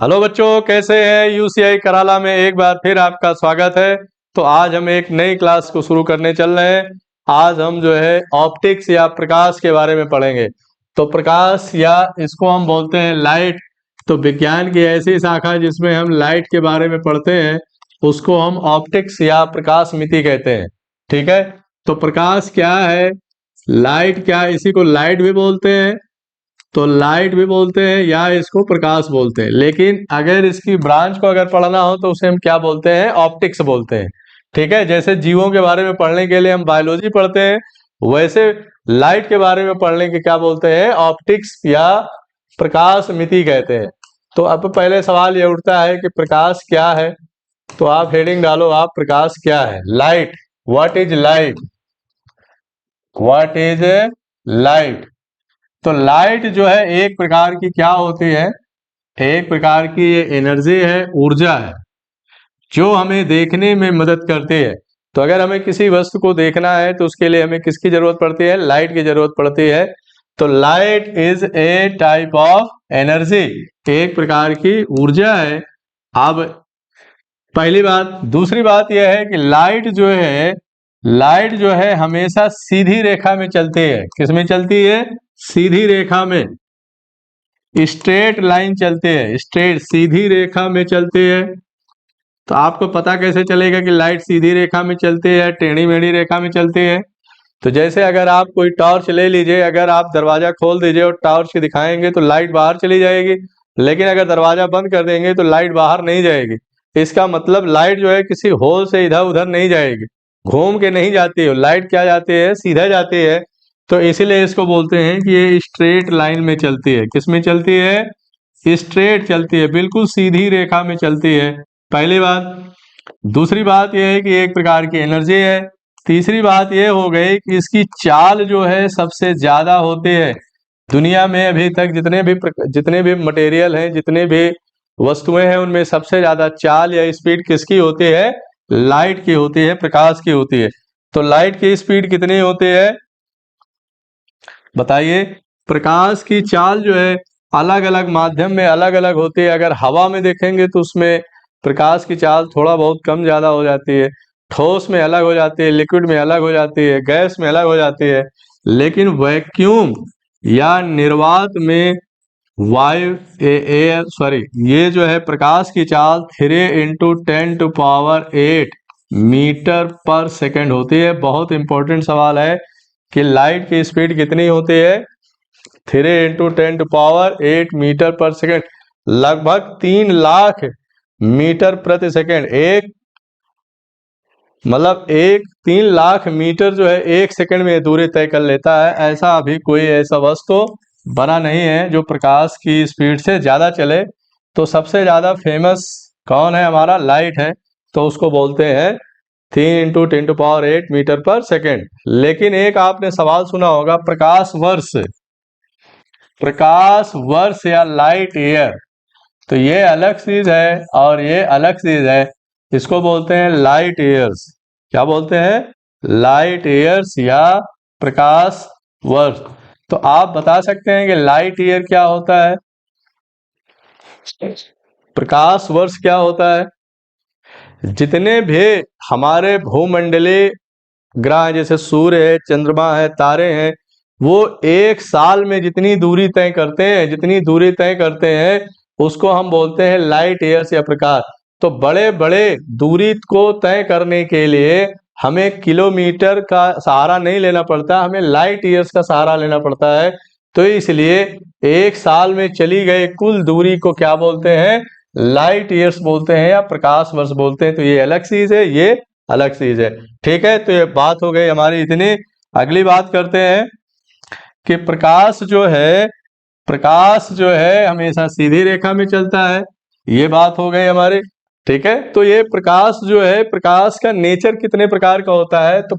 Hello बच्चों, कैसे हैं। यूसीआई कराला में एक बार फिर आपका स्वागत है। तो आज हम एक नई क्लास को शुरू करने चल रहे हैं। आज हम जो है ऑप्टिक्स या प्रकाश के बारे में पढ़ेंगे। तो प्रकाश या इसको हम बोलते हैं लाइट। तो विज्ञान की ऐसी शाखा जिसमें हम लाइट के बारे में पढ़ते हैं उसको हम ऑप्टिक्स या प्रकाश मिति कहते हैं। ठीक है। तो प्रकाश क्या है, लाइट क्या है, इसी को लाइट भी बोलते हैं, तो लाइट भी बोलते हैं या इसको प्रकाश बोलते हैं। लेकिन अगर इसकी ब्रांच को अगर पढ़ना हो तो उसे हम क्या बोलते हैं, ऑप्टिक्स बोलते हैं। ठीक है। जैसे जीवों के बारे में पढ़ने के लिए हम बायोलॉजी पढ़ते हैं, वैसे लाइट के बारे में पढ़ने के क्या बोलते हैं, ऑप्टिक्स या प्रकाश मिति कहते हैं। तो अब पहले सवाल ये उठता है कि प्रकाश क्या है। तो आप हेडिंग डालो, आप प्रकाश क्या है, light. What is light, what is light. तो लाइट जो है एक प्रकार की क्या होती है, एक प्रकार की ये एनर्जी है, ऊर्जा है, जो हमें देखने में मदद करती है। तो अगर हमें किसी वस्तु को देखना है तो उसके लिए हमें किसकी जरूरत पड़ती है, लाइट की जरूरत पड़ती है। तो light is a type of energy, एक प्रकार की ऊर्जा है। अब पहली बात। दूसरी बात यह है कि लाइट जो है, लाइट जो है हमेशा सीधी रेखा में चलती है। किसमें चलती है, सीधी रेखा में, स्ट्रेट लाइन चलते हैं, स्ट्रेट सीधी रेखा में चलते हैं। तो आपको पता कैसे चलेगा कि लाइट सीधी रेखा में चलती है, टेढ़ी मेढ़ी रेखा में चलती है। तो जैसे अगर आप कोई टॉर्च ले लीजिए, अगर आप दरवाजा खोल दीजिए और टॉर्च दिखाएंगे तो लाइट बाहर चली जाएगी, लेकिन अगर दरवाजा बंद कर देंगे तो लाइट बाहर नहीं जाएगी। इसका मतलब लाइट जो है किसी होल से इधर उधर नहीं जाएगी, घूम के नहीं जाती है लाइट, क्या जाती है, सीधा जाती है। तो इसीलिए इसको बोलते हैं कि ये स्ट्रेट लाइन में चलती है। किस में चलती है, स्ट्रेट चलती है, बिल्कुल सीधी रेखा में चलती है। पहली बात। दूसरी बात यह है कि एक प्रकार की एनर्जी है। तीसरी बात यह हो गई कि इसकी चाल जो है सबसे ज्यादा होती है। दुनिया में अभी तक जितने भी मटेरियल हैं, जितने भी वस्तुएं हैं, उनमें सबसे ज्यादा चाल या स्पीड किसकी होती है, लाइट की होती है, प्रकाश की होती है। तो लाइट की स्पीड कितनी होती है, बताइए। प्रकाश की चाल जो है अलग अलग माध्यम में अलग अलग होती है। अगर हवा में देखेंगे तो उसमें प्रकाश की चाल थोड़ा बहुत कम ज्यादा हो जाती है, ठोस में अलग हो जाती है, लिक्विड में अलग हो जाती है, गैस में अलग हो जाती है। लेकिन वैक्यूम या निर्वात में वायु एयर सॉरी ये जो है प्रकाश की चाल 3 × 10⁸ मीटर पर सेकेंड होती है। बहुत इंपॉर्टेंट सवाल है कि लाइट की स्पीड कितनी होती है, 3 × 10⁸ मीटर पर सेकेंड, लगभग 3 लाख मीटर प्रति सेकेंड। एक मतलब एक 3 लाख मीटर जो है एक सेकंड में दूरी तय कर लेता है। ऐसा अभी कोई ऐसा वस्तु बना नहीं है जो प्रकाश की स्पीड से ज्यादा चले। तो सबसे ज्यादा फेमस कौन है, हमारा लाइट है। तो उसको बोलते हैं 3 × 10⁸ मीटर पर सेकेंड। लेकिन एक आपने सवाल सुना होगा, प्रकाश वर्ष, प्रकाश वर्ष या लाइट ईयर। तो ये अलग चीज है और ये अलग चीज है। इसको बोलते हैं लाइट ईयर्स। क्या बोलते हैं, लाइट ईयर्स या प्रकाश वर्ष। तो आप बता सकते हैं कि लाइट ईयर क्या होता है, प्रकाश वर्ष क्या होता है। जितने भी हमारे भूमंडलीय ग्रह जैसे सूर्य है, चंद्रमा है, तारे हैं, वो एक साल में जितनी दूरी तय करते हैं, जितनी दूरी तय करते हैं उसको हम बोलते हैं लाइट ईयर्स या प्रकाश। तो बड़े बड़े दूरी को तय करने के लिए हमें किलोमीटर का सहारा नहीं लेना पड़ता, हमें लाइट ईयर्स का सहारा लेना पड़ता है। तो इसलिए एक साल में चली गई कुल दूरी को क्या बोलते हैं, लाइट ईयर्स बोलते हैं या प्रकाश वर्ष बोलते हैं। तो ये अलग चीज है, ये अलग चीज है। ठीक है। तो ये बात हो गई हमारी इतनी। अगली बात करते हैं कि प्रकाश जो है हमेशा सीधी रेखा में चलता है। ये बात हो गई हमारी। ठीक है। तो ये प्रकाश जो है, प्रकाश का नेचर कितने प्रकार का होता है, तो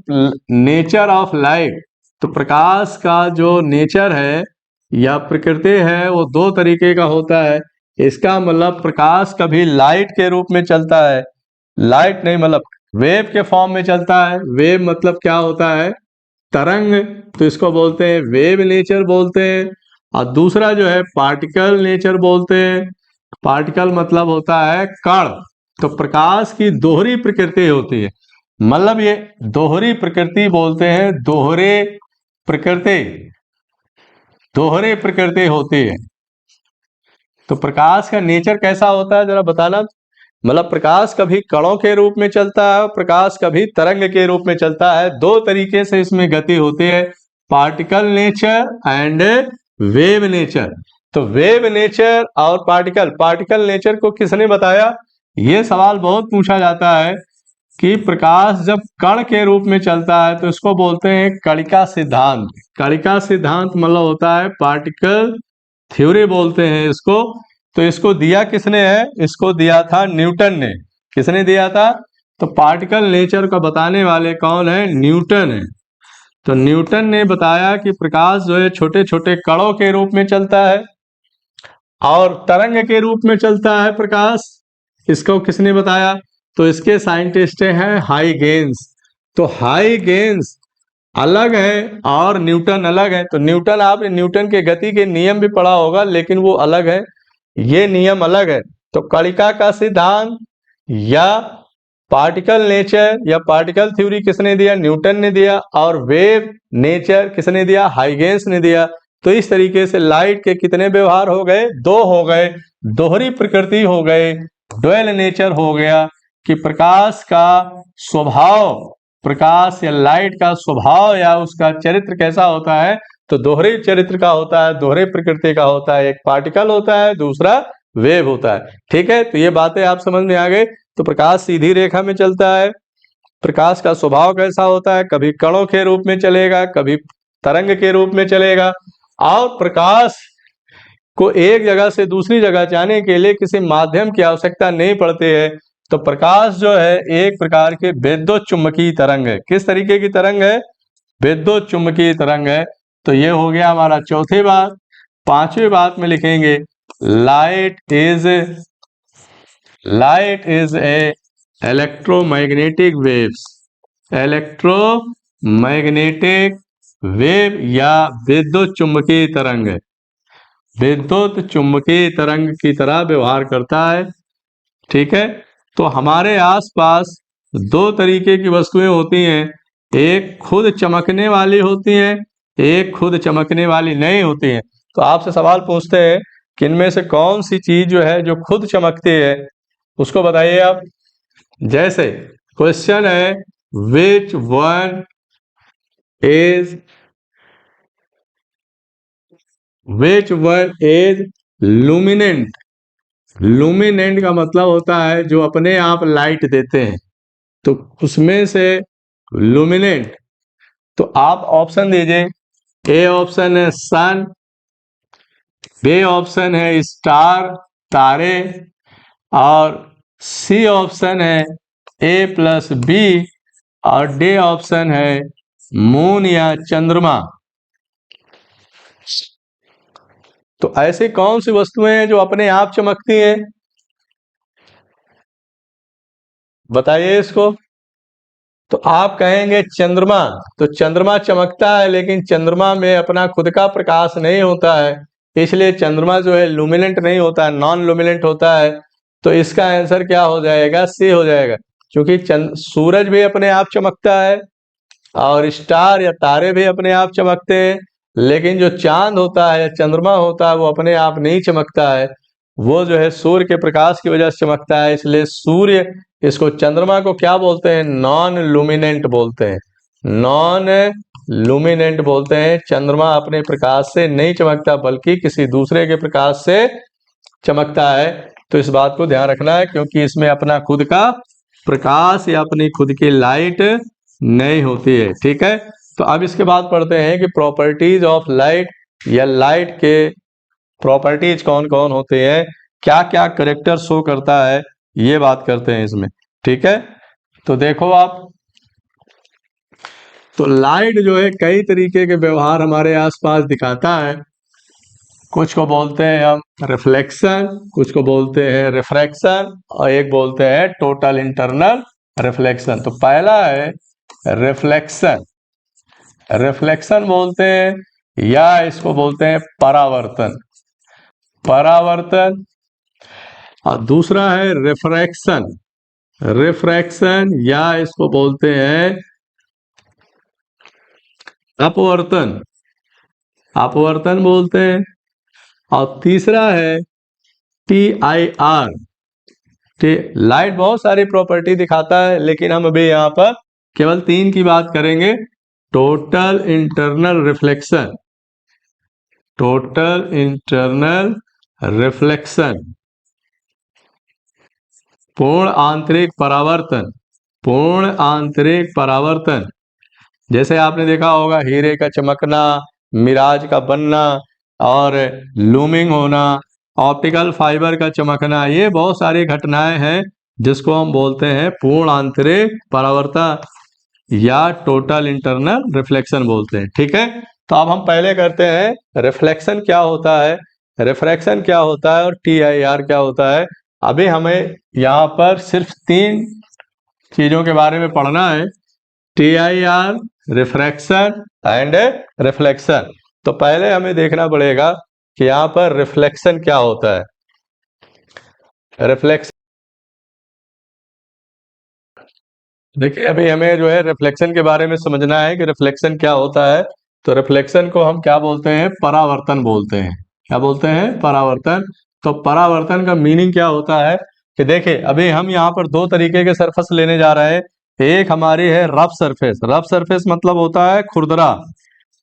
नेचर ऑफ लाइट, तो प्रकाश का जो नेचर है या प्रकृति है वो 2 तरीके का होता है। इसका मतलब प्रकाश कभी लाइट के रूप में चलता है, लाइट नहीं मतलब वेव के फॉर्म में चलता है। वेव मतलब क्या होता है, तरंग, तो इसको बोलते हैं वेव नेचर बोलते हैं। और दूसरा जो है पार्टिकल नेचर बोलते हैं। पार्टिकल मतलब होता है कण। तो प्रकाश की दोहरी प्रकृति होती है, मतलब ये दोहरी प्रकृति बोलते हैं, प्रकृति दोहरे प्रकृति होती है। तो प्रकाश का नेचर कैसा होता है जरा बताना। मतलब प्रकाश कभी कणों के रूप में चलता है, प्रकाश कभी तरंग के रूप में चलता है। दो तरीके से इसमें गति होती है, particle nature and wave nature. तो वेव नेचर और पार्टिकल नेचर को किसने बताया, ये सवाल बहुत पूछा जाता है कि प्रकाश जब कण के रूप में चलता है तो इसको बोलते हैं कणिका सिद्धांत। कणिका सिद्धांत मतलब होता है पार्टिकल थ्योरी बोलते हैं इसको। तो इसको दिया किसने है, इसको दिया था न्यूटन ने। किसने दिया था, तो पार्टिकल नेचर का बताने वाले कौन है, न्यूटन है। तो न्यूटन ने बताया कि प्रकाश जो है छोटे छोटे कणों के रूप में चलता है और तरंग के रूप में चलता है प्रकाश। इसको किसने बताया, तो इसके साइंटिस्ट हैं हाइगेंस। तो हाइगेंस अलग है और न्यूटन अलग है। तो न्यूटन, आपने न्यूटन के गति के नियम भी पढ़ा होगा, लेकिन वो अलग है, ये नियम अलग है। तो कणिका का सिद्धांत या पार्टिकल नेचर या पार्टिकल थ्योरी किसने दिया, न्यूटन ने दिया। और वेव नेचर किसने दिया, हाइगेंस ने दिया। तो इस तरीके से लाइट के कितने व्यवहार हो गए, दो हो गए, दोहरी प्रकृति हो गए, ड्वेल नेचर हो गया। कि प्रकाश का स्वभाव, प्रकाश या लाइट का स्वभाव या उसका चरित्र कैसा होता है, तो दोहरे चरित्र का होता है, दोहरे प्रकृति का होता है। एक पार्टिकल होता है, दूसरा वेव होता है। ठीक है, तो ये बातें आप समझ में आ गई। तो प्रकाश सीधी रेखा में चलता है, प्रकाश का स्वभाव कैसा होता है, कभी कणों के रूप में चलेगा, कभी तरंग के रूप में चलेगा। और प्रकाश को एक जगह से दूसरी जगह जाने के लिए किसी माध्यम की आवश्यकता नहीं पड़ती है। तो प्रकाश जो है एक प्रकार के विद्युत चुम्बकीय तरंग है। किस तरीके की तरंग है, विद्युत चुम्बकीय तरंग है। तो ये हो गया हमारा चौथी बात। पांचवी बात में लिखेंगे light is a electromagnetic waves. Electromagnetic wave या विद्युत चुम्बकीय तरंग है, विद्युत चुम्बकीय तरंग की तरह व्यवहार करता है। ठीक है, तो हमारे आसपास दो तरीके की वस्तुएं होती हैं, एक खुद चमकने वाली होती हैं, एक खुद चमकने वाली नहीं होती हैं। तो आपसे सवाल पूछते हैं कि इनमें से कौन सी चीज जो है जो खुद चमकती है, उसको बताइए आप। जैसे क्वेश्चन है विच वन इज लुमिनेंट। लुमिनेंट का मतलब होता है जो अपने आप लाइट देते हैं, तो उसमें से लुमिनेंट। तो आप ऑप्शन दीजिए। ए ऑप्शन है सन, बी ऑप्शन है स्टार, तारे, और सी ऑप्शन है ए प्लस बी, और डी ऑप्शन है मून या चंद्रमा। तो ऐसी कौन सी वस्तुएं हैं जो अपने आप चमकती हैं, बताइए इसको। तो आप कहेंगे चंद्रमा। तो चंद्रमा चमकता है, लेकिन चंद्रमा में अपना खुद का प्रकाश नहीं होता है, इसलिए चंद्रमा जो है लुमिनेंट नहीं होता है, नॉन लुमिनेंट होता है। तो इसका आंसर क्या हो जाएगा, सी हो जाएगा। क्योंकि सूरज भी अपने आप चमकता है और स्टार या तारे भी अपने आप चमकते हैं, लेकिन जो चांद होता है या चंद्रमा होता है वो अपने आप नहीं चमकता है, वो जो है सूर्य के प्रकाश की वजह से चमकता है। इसलिए सूर्य, इसको चंद्रमा को क्या बोलते हैं, नॉन लुमिनेंट बोलते हैं, नॉन लुमिनेंट बोलते हैं। चंद्रमा अपने प्रकाश से नहीं चमकता बल्कि किसी दूसरे के प्रकाश से चमकता है। तो इस बात को ध्यान रखना है, क्योंकि इसमें अपना खुद का प्रकाश या अपनी खुद की लाइट नहीं होती है। ठीक है, तो अब इसके बाद पढ़ते हैं कि प्रॉपर्टीज ऑफ लाइट, या लाइट के प्रॉपर्टीज कौन कौन होते हैं, क्या क्या करेक्टर शो करता है, ये बात करते हैं इसमें। ठीक है, तो देखो आप, तो लाइट जो है कई तरीके के व्यवहार हमारे आसपास दिखाता है। कुछ को बोलते हैं हम रिफ्लेक्शन, कुछ को बोलते हैं रिफ्रैक्शन, और एक बोलते हैं टोटल इंटरनल रिफ्लेक्शन। तो पहला है रिफ्लेक्शन। रिफ्लेक्शन बोलते हैं या इसको बोलते हैं परावर्तन। परावर्तन और दूसरा है रिफ्रैक्शन। रिफ्रैक्शन या इसको बोलते हैं अपवर्तन, अपवर्तन बोलते हैं। और तीसरा है TIR। लाइट बहुत सारी प्रॉपर्टी दिखाता है, लेकिन हम अभी यहाँ पर केवल 3 की बात करेंगे। Total internal reflection, total internal reflection, पूर्ण आंतरिक परावर्तन, पूर्ण आंतरिक परावर्तन। जैसे आपने देखा होगा हीरे का चमकना, मिराज का बनना और लूमिंग होना, ऑप्टिकल फाइबर का चमकना, ये बहुत सारी घटनाएं हैं जिसको हम बोलते हैं पूर्ण आंतरिक परावर्तन या टोटल इंटरनल रिफ्लेक्शन बोलते हैं। ठीक है, तो अब हम पहले करते हैं रिफ्लेक्शन क्या होता है, रिफ्रैक्शन क्या होता है और TIR क्या होता है। अभी हमें यहाँ पर सिर्फ 3 चीजों के बारे में पढ़ना है, TIR, रिफ्रैक्शन एंड रिफ्लेक्शन। तो पहले हमें देखना पड़ेगा कि यहाँ पर रिफ्लेक्शन क्या होता है। रिफ्लेक्शन देखिए, अभी हमें जो है रिफ्लेक्शन के बारे में समझना है कि रिफ्लेक्शन क्या होता है। तो रिफ्लेक्शन को हम क्या बोलते हैं, परावर्तन बोलते हैं। क्या बोलते हैं, परावर्तन। तो परावर्तन का मीनिंग क्या होता है कि देखिए अभी हम यहाँ पर 2 तरीके के सरफेस लेने जा रहे हैं। एक हमारी है रफ सरफेस। रफ सरफेस मतलब होता है खुरदरा।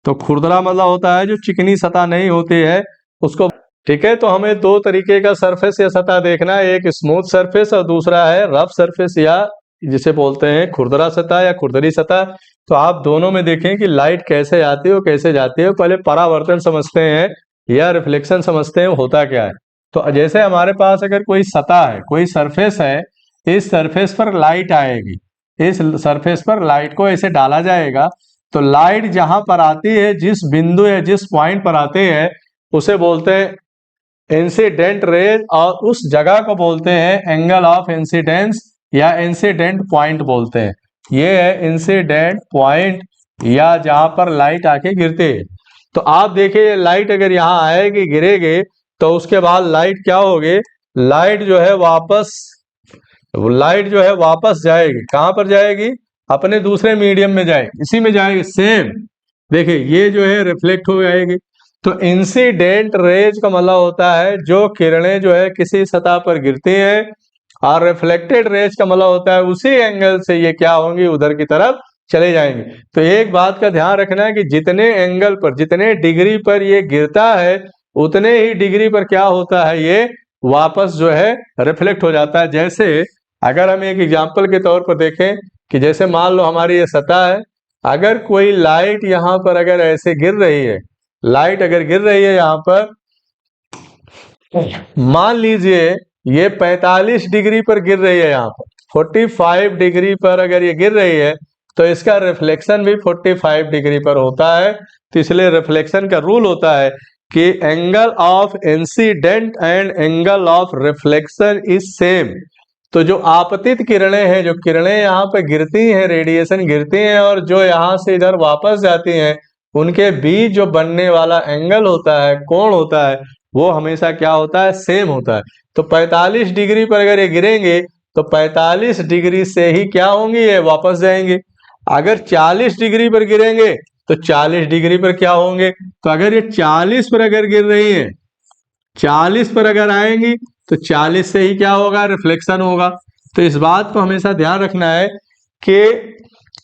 तो खुरदरा मतलब होता है जो चिकनी सतह नहीं होती है उसको। ठीक है, तो हमें 2 तरीके का सरफेस या सतह देखना है, एक स्मूथ सरफेस और दूसरा है रफ सरफेस या जिसे बोलते हैं खुरदरा सतह या खुरदरी सतह। तो आप दोनों में देखें कि लाइट कैसे आती है और कैसे जाती है। पहले परावर्तन समझते हैं या रिफ्लेक्शन समझते हैं होता क्या है। तो जैसे हमारे पास अगर कोई सतह है, कोई सरफेस है, इस सरफेस पर लाइट आएगी, इस सरफेस पर लाइट को ऐसे डाला जाएगा, तो लाइट जहां पर आती है, जिस बिंदु या जिस पॉइंट पर आते हैं उसे बोलते हैं इंसिडेंट रेज, और उस जगह को बोलते हैं एंगल ऑफ इंसिडेंस या इंसिडेंट पॉइंट बोलते हैं। ये है इंसिडेंट पॉइंट या जहां पर लाइट आके गिरते हैं। तो आप देखिए लाइट अगर यहाँ आएगी गिरेगी तो उसके बाद लाइट क्या होगी, लाइट जो है वापस, लाइट जो है वापस जाएगी। कहां पर जाएगी, अपने दूसरे मीडियम में जाएगी, इसी में जाएगी सेम। देखिए ये जो है रिफ्लेक्ट हो जाएगी। तो इंसिडेंट रेज का मतलब होता है जो किरणें जो है किसी सतह पर गिरती हैं, और रिफ्लेक्टेड रेज का मतलब होता है उसी एंगल से ये क्या होंगी, उधर की तरफ चले जाएंगे। तो एक बात का ध्यान रखना है कि जितने एंगल पर, जितने डिग्री पर ये गिरता है, उतने ही डिग्री पर क्या होता है, ये वापस जो है रिफ्लेक्ट हो जाता है। जैसे अगर हम एक एग्जाम्पल के तौर पर देखें कि जैसे मान लो हमारी ये सतह है, अगर कोई लाइट यहाँ पर अगर ऐसे गिर रही है, लाइट अगर गिर रही है यहाँ पर, मान लीजिए ये 45 डिग्री पर गिर रही है, यहाँ पर 45 डिग्री पर अगर ये गिर रही है तो इसका रिफ्लेक्शन भी 45 डिग्री पर होता है। तो इसलिए रिफ्लेक्शन का रूल होता है कि angle of incident and angle of reflection is same. तो जो आपतित किरणें हैं, जो किरणें यहाँ पे गिरती हैं, रेडिएशन गिरती हैं और जो यहाँ से इधर वापस जाती हैं, उनके बीच जो बनने वाला एंगल होता है, कोण होता है, वो हमेशा क्या होता है, सेम होता है। तो 45 डिग्री पर अगर ये गिरेंगे तो 45 डिग्री से ही क्या होंगे, ये वापस जाएंगे। अगर 40 डिग्री पर गिरेंगे तो 40 डिग्री पर क्या होंगे। तो अगर ये 40 पर अगर गिर रही है, 40 पर अगर आएंगी तो 40 से ही क्या होगा, रिफ्लेक्शन होगा। तो इस बात को हमेशा ध्यान रखना है कि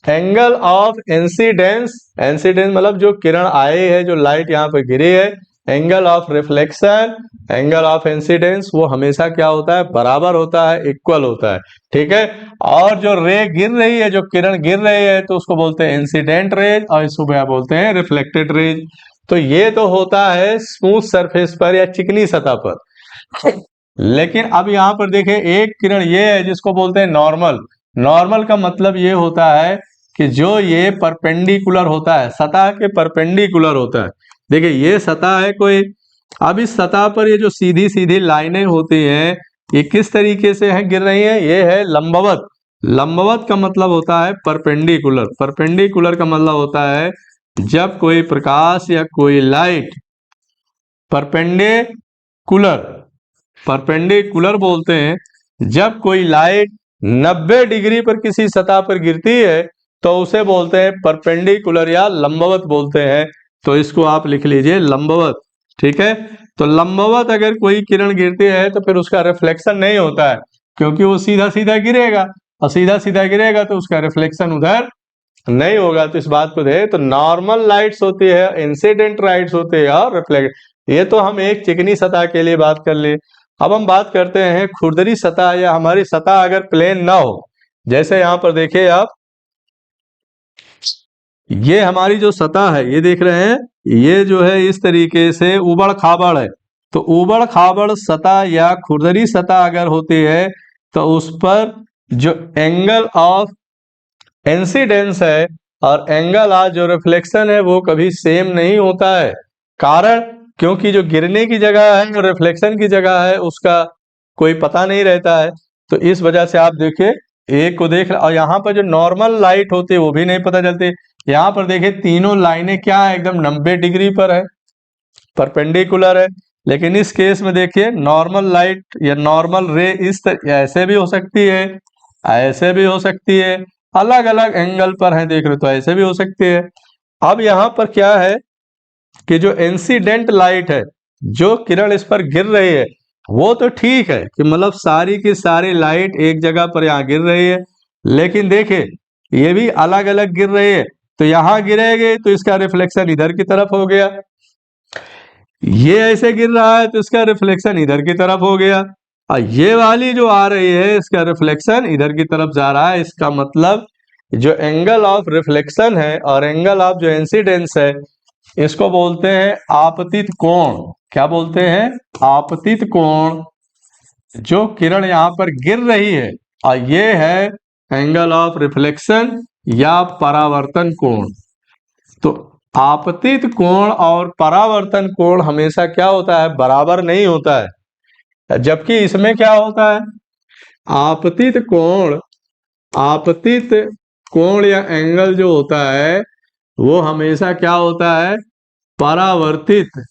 एंगल ऑफ इंसिडेंस, इंसिडेंस मतलब जो किरण आए है, जो लाइट यहाँ पर गिरी है, angle of reflection, angle of incidence, वो हमेशा क्या होता है, बराबर होता है, इक्वल होता है। ठीक है, और जो रे गिर रही है, जो किरण गिर रही है, तो उसको बोलते हैं इंसिडेंट रेज और इसको क्या बोलते हैं, रिफ्लेक्टेड रेज। तो ये तो होता है स्मूथ सरफेस पर या चिकनी सतह पर। लेकिन अब यहाँ पर देखें एक किरण ये है जिसको बोलते हैं नॉर्मल। नॉर्मल का मतलब ये होता है कि जो ये परपेंडिकुलर होता है, सतह के परपेंडिकुलर होता है। देखिए ये सतह है कोई, अब इस सतह पर ये जो सीधी सीधी लाइनें होती हैं, ये किस तरीके से है गिर रही हैं, ये है लंबवत। लंबवत का मतलब होता है परपेंडिकुलर। परपेंडिकुलर का मतलब होता है जब कोई प्रकाश या कोई लाइट परपेंडिकुलर परपेंडिकुलर बोलते हैं जब कोई लाइट 90 डिग्री पर किसी सतह पर गिरती है तो उसे बोलते हैं परपेंडिकुलर या लंबवत बोलते हैं। तो इसको आप लिख लीजिए लंबवत। ठीक है, तो लंबवत अगर कोई किरण गिरती है तो फिर उसका रिफ्लेक्शन नहीं होता है, क्योंकि वो सीधा सीधा गिरेगा, और सीधा सीधा गिरेगा तो उसका रिफ्लेक्शन उधर नहीं होगा। तो इस बात को दे, तो नॉर्मल लाइट्स होती है, इंसिडेंट लाइट्स होती है और रिफ्लेक्ट। ये तो हम एक चिकनी सतह के लिए बात कर लिए। अब हम बात करते हैं खुरदरी सतह, या हमारी सतह अगर प्लेन ना हो। जैसे यहाँ पर देखिए आप, ये हमारी जो सतह है ये देख रहे हैं, ये जो है इस तरीके से उबड़ खाबड़ है। तो उबड़ खाबड़ सतह या खुरदरी सतह अगर होती है तो उस पर जो एंगल ऑफ इंसिडेंस है और एंगल ऑफ जो रिफ्लेक्शन है वो कभी सेम नहीं होता है। कारण, क्योंकि जो गिरने की जगह है और रिफ्लेक्शन की जगह है उसका कोई पता नहीं रहता है। तो इस वजह से आप देखिए, एक को देख, और यहाँ पर जो नॉर्मल लाइट होती है वो भी नहीं पता चलती। यहाँ पर देखिए तीनों लाइनें क्या है, एकदम 90 डिग्री पर है, परपेंडिकुलर है। लेकिन इस केस में देखिए नॉर्मल लाइट या नॉर्मल रे ऐसे भी हो सकती है, ऐसे भी हो सकती है, अलग अलग एंगल पर है, देख रहे तो ऐसे भी हो सकती है। अब यहाँ पर क्या है कि जो इंसिडेंट लाइट है, जो किरण इस पर गिर रही है, वो तो ठीक है कि मतलब सारी की सारी लाइट एक जगह पर यहाँ गिर रही है। लेकिन देखिए ये भी अलग अलग गिर रही है, तो यहाँ गिरेगी तो इसका रिफ्लेक्शन इधर की तरफ हो गया, ये ऐसे गिर रहा है तो इसका रिफ्लेक्शन इधर की तरफ हो गया, और ये वाली जो आ रही है इसका रिफ्लेक्शन इधर की तरफ जा रहा है। इसका मतलब जो एंगल ऑफ रिफ्लेक्शन है और एंगल ऑफ जो इंसिडेंस है, इसको बोलते हैं आपतित कोण। क्या बोलते हैं? आपतित कोण। जो किरण यहाँ पर गिर रही है, और ये है एंगल ऑफ रिफ्लेक्शन या परावर्तन कोण। तो आपतित कोण और परावर्तन कोण हमेशा क्या होता है? बराबर नहीं होता है। जबकि इसमें क्या होता है? आपतित कोण, आपतित कोण या एंगल जो होता है वो हमेशा क्या होता है? परावर्तित।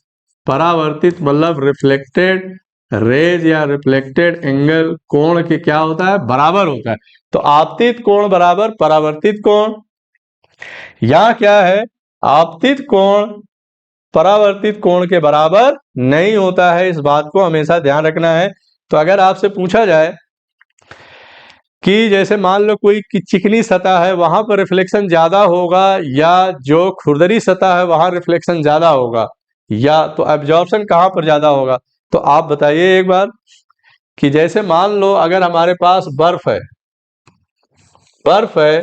परावर्तित मतलब रिफ्लेक्टेड रेज या रिफ्लेक्टेड एंगल कोण के क्या होता है? बराबर होता है। तो आपतित कोण बराबर परावर्तित कोण। यहाँ क्या है? आपतित कोण परावर्तित कोण के बराबर नहीं होता है, इस बात को हमेशा ध्यान रखना है। तो अगर आपसे पूछा जाए कि जैसे मान लो कोई चिकनी सतह है, वहां पर रिफ्लेक्शन ज्यादा होगा, या जो खुरदरी सतह है वहां रिफ्लेक्शन ज्यादा होगा, या तो एब्जॉर्प्शन कहाँ पर ज्यादा होगा, तो आप बताइए एक बार। कि जैसे मान लो अगर हमारे पास बर्फ है, बर्फ है,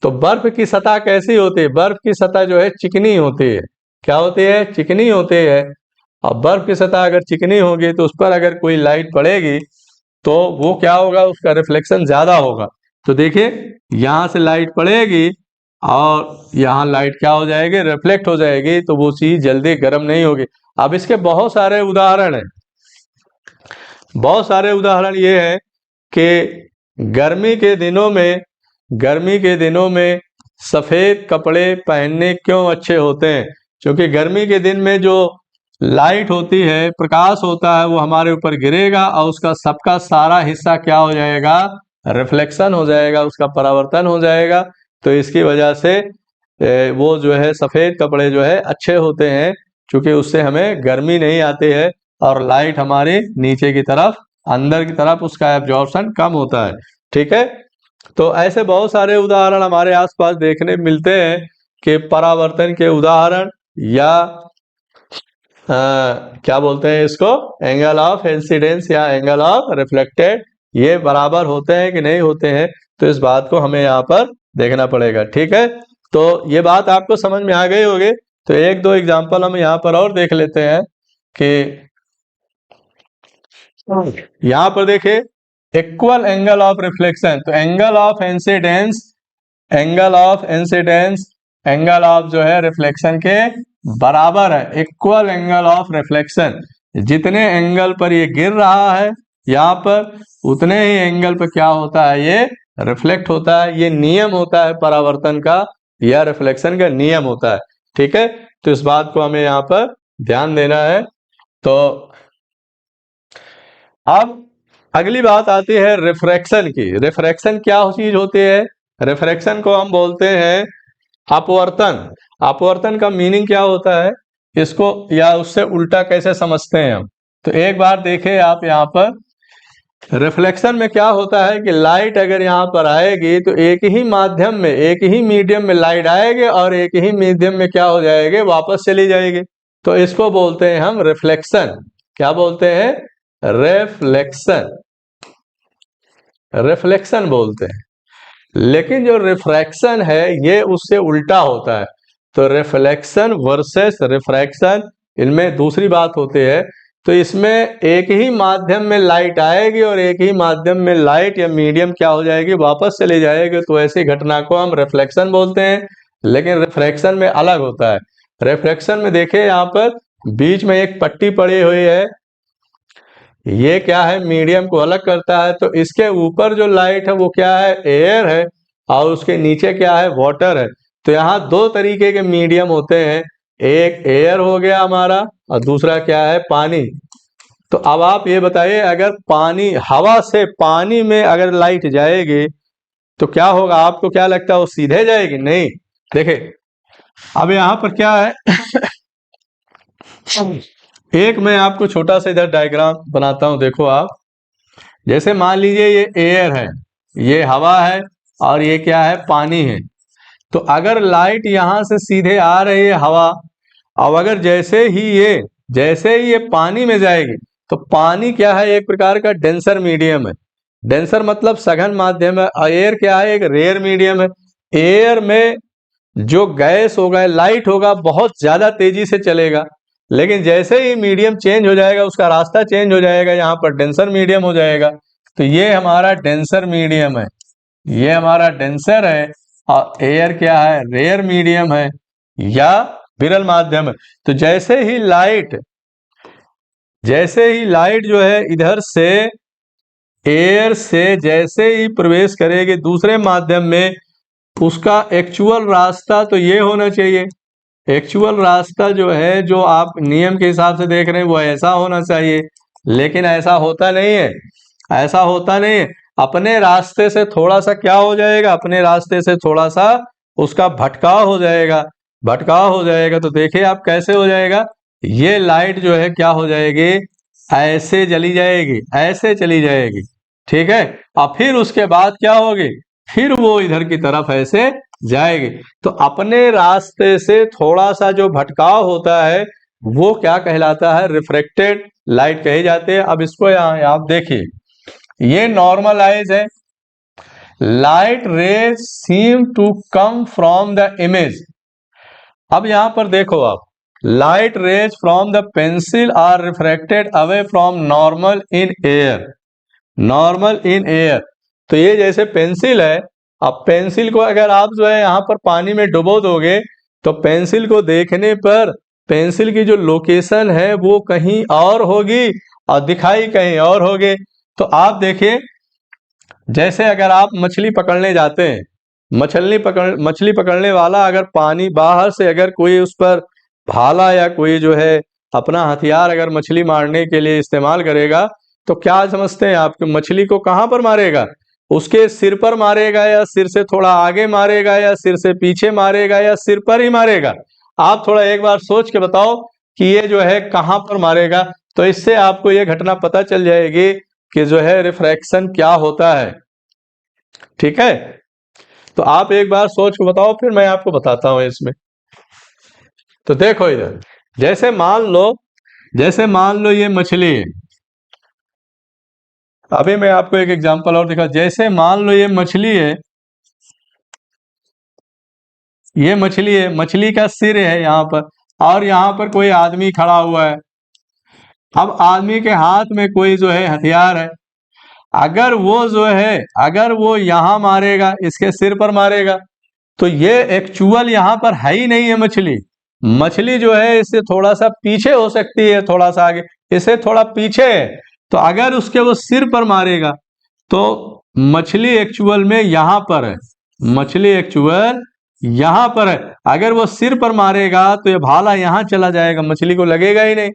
तो बर्फ की सतह कैसी होती है? बर्फ की सतह जो है चिकनी होती है। क्या होती है? चिकनी होती है। अब बर्फ की सतह अगर चिकनी होगी तो उस पर अगर कोई लाइट पड़ेगी तो वो क्या होगा? उसका रिफ्लेक्शन ज्यादा होगा। तो देखिए यहां से लाइट पड़ेगी और यहाँ लाइट क्या हो जाएगी? रिफ्लेक्ट हो जाएगी, तो वो चीज जल्दी गर्म नहीं होगी। अब इसके बहुत सारे उदाहरण हैं। बहुत सारे उदाहरण ये हैं कि गर्मी के दिनों में, गर्मी के दिनों में सफेद कपड़े पहनने क्यों अच्छे होते हैं? क्योंकि गर्मी के दिन में जो लाइट होती है, प्रकाश होता है, वो हमारे ऊपर गिरेगा और उसका सबका सारा हिस्सा क्या हो जाएगा? रिफ्लेक्शन हो जाएगा, उसका परावर्तन हो जाएगा। तो इसकी वजह से वो जो है सफेद कपड़े जो है अच्छे होते हैं, क्योंकि उससे हमें गर्मी नहीं आती है और लाइट हमारे नीचे की तरफ, अंदर की तरफ उसका एब्जॉर्प्शन कम होता है। ठीक है, तो ऐसे बहुत सारे उदाहरण हमारे आसपास देखने मिलते हैं कि परावर्तन के उदाहरण, या क्या बोलते हैं इसको, एंगल ऑफ इंसिडेंस या एंगल ऑफ रिफ्लेक्टेड, ये बराबर होते हैं कि नहीं होते हैं। तो इस बात को हमें यहाँ पर देखना पड़ेगा। ठीक है, तो ये बात आपको समझ में आ गई होगी। तो एक दो एग्जांपल हम यहाँ पर और देख लेते हैं कि यहाँ पर देखिए इक्वल एंगल ऑफ रिफ्लेक्शन। तो angle of incidence, angle of incidence angle of जो है रिफ्लेक्शन के बराबर है। इक्वल एंगल ऑफ रिफ्लेक्शन, जितने एंगल पर ये गिर रहा है यहाँ पर, उतने ही एंगल पर क्या होता है? ये रिफ्लेक्ट होता है। ये नियम होता है परावर्तन का या रिफ्लेक्शन का नियम होता है। ठीक है, तो इस बात को हमें यहाँ पर ध्यान देना है। तो अब अगली बात आती है रिफ्रैक्शन की। रिफ्रैक्शन क्या चीज होती है? रिफ्रैक्शन को हम बोलते हैं अपवर्तन। अपवर्तन का मीनिंग क्या होता है इसको, या उससे उल्टा कैसे समझते हैं हम? तो एक बार देखें आप यहाँ पर, रिफ्लेक्शन में क्या होता है कि लाइट अगर यहाँ पर आएगी तो एक ही माध्यम में, एक ही मीडियम में लाइट आएगी और एक ही मीडियम में क्या हो जाएगी, वापस चली जाएगी। तो इसको बोलते हैं हम रिफ्लेक्शन। क्या बोलते हैं? रिफ्लेक्शन। रिफ्लेक्शन बोलते हैं। लेकिन जो रिफ्रैक्शन है ये उससे उल्टा होता है। तो रिफ्लेक्शन वर्सेस रिफ्रैक्शन, इनमें दूसरी बात होती है। तो इसमें एक ही माध्यम में लाइट आएगी और एक ही माध्यम में लाइट या मीडियम क्या हो जाएगी, वापस चली जाएगी। तो ऐसी घटना को हम रिफ्लेक्शन बोलते हैं। लेकिन रिफ्रैक्शन में अलग होता है। रिफ्रैक्शन में देखिए यहाँ पर बीच में एक पट्टी पड़ी हुई है, ये क्या है, मीडियम को अलग करता है। तो इसके ऊपर जो लाइट है वो क्या है, एयर है, और उसके नीचे क्या है, वाटर है। तो यहाँ दो तरीके के मीडियम होते हैं, एक एयर हो गया हमारा और दूसरा क्या है, पानी। तो अब आप ये बताइए, अगर पानी, हवा से पानी में अगर लाइट जाएगी तो क्या होगा? आपको क्या लगता है वो सीधे जाएगी? नहीं। देखिए अब यहाँ पर क्या है एक मैं आपको छोटा सा इधर डायग्राम बनाता हूं, देखो आप। जैसे मान लीजिए ये एयर है, ये हवा है, और ये क्या है, पानी है। तो अगर लाइट यहां से सीधे आ रही है हवा, अब अगर जैसे ही ये पानी में जाएगी, तो पानी क्या है, एक प्रकार का डेंसर मीडियम है। डेंसर मतलब सघन माध्यम है। और एयर क्या है, एक रेयर मीडियम है। एयर में जो गैस होगा, लाइट होगा, बहुत ज्यादा तेजी से चलेगा। लेकिन जैसे ही मीडियम चेंज हो जाएगा, उसका रास्ता चेंज हो जाएगा, यहाँ पर डेंसर मीडियम हो जाएगा। तो ये हमारा डेंसर मीडियम है, ये हमारा डेंसर है। और एयर क्या है, रेयर मीडियम है या विरल माध्यम है। तो जैसे ही लाइट जो है इधर से, एयर से जैसे ही प्रवेश करेगी दूसरे माध्यम में, उसका एक्चुअल रास्ता तो ये होना चाहिए। एक्चुअल रास्ता जो है, जो आप नियम के हिसाब से देख रहे हैं, वो ऐसा होना चाहिए। लेकिन ऐसा होता नहीं है, ऐसा होता नहीं है। अपने रास्ते से थोड़ा सा क्या हो जाएगा, अपने रास्ते से थोड़ा सा उसका भटकाव हो जाएगा। भटकाव हो जाएगा तो देखिए आप कैसे हो जाएगा, ये लाइट जो है क्या हो जाएगी, ऐसे चली जाएगी, ऐसे चली जाएगी। ठीक है। और फिर उसके बाद क्या होगी, फिर वो इधर की तरफ ऐसे जाएगी। तो अपने रास्ते से थोड़ा सा जो भटकाव होता है वो क्या कहलाता है, रिफ्रेक्टेड लाइट कही जाती है। अब इसको यहाँ आप देखिए, ये नॉर्मल आइज है। Light rays seem to come from the image. अब यहां पर देखो आप, light rays from the pencil are refracted away from normal in air. Normal in air, तो ये जैसे पेंसिल है। अब पेंसिल को अगर आप जो है यहाँ पर पानी में डुबो दोगे, तो पेंसिल को देखने पर पेंसिल की जो लोकेशन है वो कहीं और होगी और दिखाई कहीं और होगी। तो आप देखिए, जैसे अगर आप मछली पकड़ने जाते हैं, मछली पकड़ने वाला अगर पानी बाहर से अगर कोई उस पर भाला या कोई जो है अपना हथियार अगर मछली मारने के लिए इस्तेमाल करेगा, तो क्या समझते हैं आप, मछली को कहां पर मारेगा? उसके सिर पर मारेगा, या सिर से थोड़ा आगे मारेगा, या सिर से पीछे मारेगा, या सिर पर ही मारेगा? आप थोड़ा एक बार सोच के बताओ कि ये जो है कहां पर मारेगा। तो इससे आपको ये घटना पता चल जाएगी कि जो है रिफ्रैक्शन क्या होता है। ठीक है। तो आप एक बार सोच के बताओ, फिर मैं आपको बताता हूं इसमें। तो देखो इधर, जैसे मान लो ये मछली है। अभी मैं आपको एक एग्जांपल और दिखा। जैसे मान लो ये मछली है, ये मछली है, मछली का सिर है यहाँ पर, और यहाँ पर कोई आदमी खड़ा हुआ है। अब आदमी के हाथ में कोई जो है हथियार है। अगर वो यहाँ मारेगा, इसके सिर पर मारेगा, तो ये एक्चुअल यहाँ पर है ही नहीं है मछली। मछली जो है इससे थोड़ा सा पीछे हो सकती है, थोड़ा सा आगे, इससे थोड़ा पीछे है। तो अगर उसके वो सिर पर मारेगा, तो मछली एक्चुअल में यहाँ पर है, मछली एक्चुअल यहाँ पर है। अगर वो सिर पर मारेगा तो ये भाला यहाँ चला जाएगा, मछली को लगेगा ही नहीं।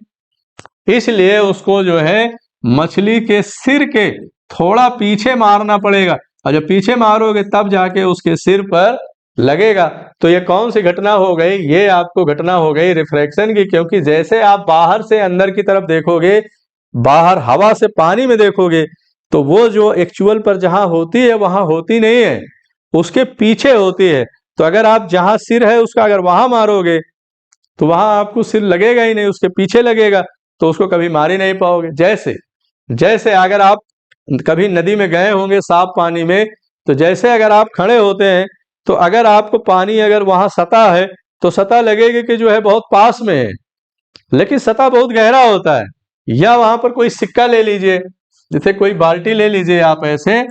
इसलिए उसको जो है मछली के सिर के थोड़ा पीछे मारना पड़ेगा, और जब पीछे मारोगे तब जाके उसके सिर पर लगेगा। तो ये कौन सी घटना हो गई? ये आपको घटना हो गई रिफ्रैक्शन की, क्योंकि जैसे आप बाहर से अंदर की तरफ देखोगे, बाहर हवा से पानी में देखोगे, तो वो जो एक्चुअल पर जहां होती है वहां होती नहीं है, उसके पीछे होती है। तो अगर आप जहां सिर है उसका अगर वहां मारोगे तो वहां आपको सिर लगेगा ही नहीं, उसके पीछे लगेगा, तो उसको कभी मार ही नहीं पाओगे। जैसे जैसे अगर आप कभी नदी में गए होंगे साफ पानी में, तो जैसे अगर आप खड़े होते हैं तो अगर आपको पानी अगर वहां सतह है तो सतह लगेगी कि जो है बहुत पास में है, लेकिन सतह बहुत गहरा होता है। या वहां पर कोई सिक्का ले लीजिए, जैसे कोई बाल्टी ले लीजिए, आप ऐसे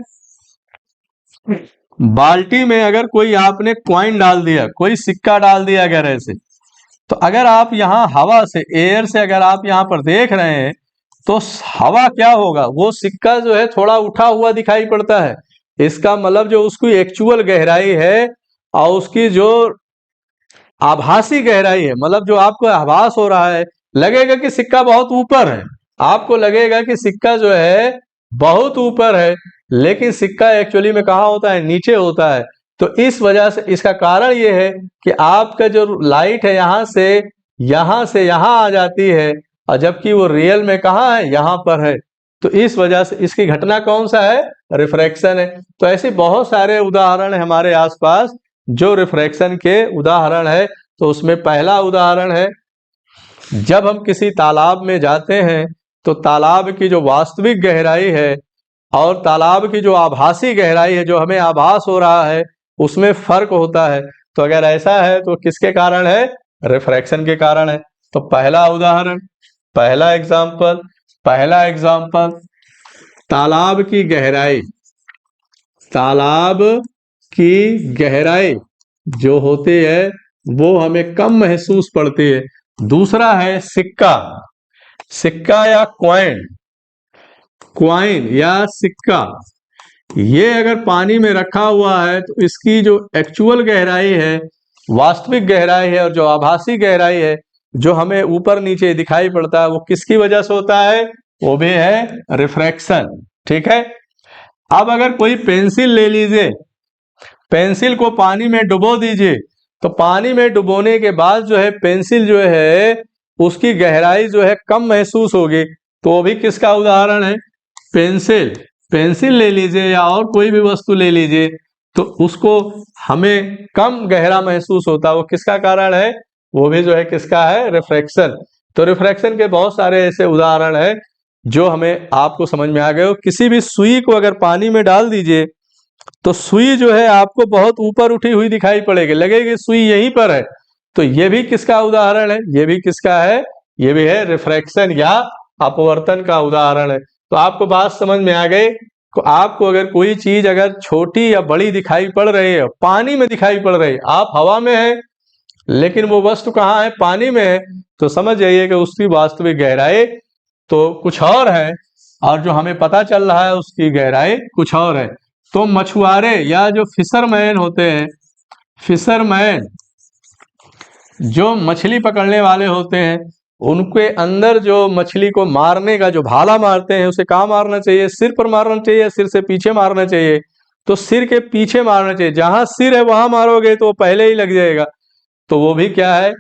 बाल्टी में अगर कोई आपने कॉइन डाल दिया, कोई सिक्का डाल दिया अगर ऐसे, तो अगर आप यहाँ हवा से, एयर से अगर आप यहाँ पर देख रहे हैं तो हवा क्या होगा, वो सिक्का जो है थोड़ा उठा हुआ दिखाई पड़ता है। इसका मतलब जो उसकी एक्चुअल गहराई है और उसकी जो आभासी गहराई है, मतलब जो आपको आभास हो रहा है, लगेगा कि सिक्का बहुत ऊपर है, आपको लगेगा कि सिक्का जो है बहुत ऊपर है, लेकिन सिक्का एक्चुअली में कहाँ होता है? नीचे होता है। तो इस वजह से इसका कारण ये है कि आपका जो लाइट है यहाँ से यहाँ आ जाती है, और जबकि वो रियल में कहाँ है? यहाँ पर है। तो इस वजह से इसकी घटना कौन सा है? रिफ्रैक्शन है। तो ऐसे बहुत सारे उदाहरण है हमारे आसपास जो रिफ्रैक्शन के उदाहरण है। तो उसमें पहला उदाहरण है, जब हम किसी तालाब में जाते हैं तो तालाब की जो वास्तविक गहराई है और तालाब की जो आभासी गहराई है, जो हमें आभास हो रहा है, उसमें फर्क होता है। तो अगर ऐसा है तो किसके कारण है? रिफ्रैक्शन के कारण है। तो पहला उदाहरण, पहला एग्जाम्पल, तालाब की गहराई, तालाब की गहराई जो होती है वो हमें कम महसूस पड़ती है। दूसरा है सिक्का, सिक्का या कॉइन, कॉइन या सिक्का, ये अगर पानी में रखा हुआ है तो इसकी जो एक्चुअल गहराई है, वास्तविक गहराई है, और जो आभासी गहराई है, जो हमें ऊपर नीचे दिखाई पड़ता है, वो किसकी वजह से होता है? वो भी है रिफ्रैक्शन। ठीक है। अब अगर कोई पेंसिल ले लीजिए, पेंसिल को पानी में डुबो दीजिए, तो पानी में डुबोने के बाद जो है पेंसिल जो है उसकी गहराई जो है कम महसूस होगी। तो वो भी किसका उदाहरण है? पेंसिल। पेंसिल ले लीजिए या और कोई भी वस्तु ले लीजिए, तो उसको हमें कम गहरा महसूस होता है, वो किसका कारण है? वो भी जो है किसका है? रिफ्रैक्शन। तो रिफ्रैक्शन के बहुत सारे ऐसे उदाहरण है जो हमें आपको समझ में आ गए हो। किसी भी सुई को अगर पानी में डाल दीजिए तो सुई जो है आपको बहुत ऊपर उठी हुई दिखाई पड़ेगी, लगेगी सुई यहीं पर है। तो ये भी किसका उदाहरण है? ये भी किसका है? ये भी है रिफ्रैक्शन या अपवर्तन का उदाहरण है। तो आपको बात समझ में आ गई। तो आपको अगर कोई चीज अगर छोटी या बड़ी दिखाई पड़ रही है, पानी में दिखाई पड़ रही है, आप हवा में है लेकिन वो वस्तु कहाँ है? पानी में है, तो समझ जाइए कि उसकी वास्तविक गहराई तो कुछ और है, और जो हमें पता चल रहा है उसकी गहराई कुछ और है। तो मछुआरे या जो फिशरमैन होते हैं, फिशरमैन जो मछली पकड़ने वाले होते हैं, उनके अंदर जो मछली को मारने का जो भाला मारते हैं, उसे कहाँ मारना चाहिए? सिर पर मारना चाहिए, सिर से पीछे मारना चाहिए? तो सिर के पीछे मारना चाहिए। जहां सिर है वहां मारोगे तो वो पहले ही लग जाएगा। तो वो भी क्या है?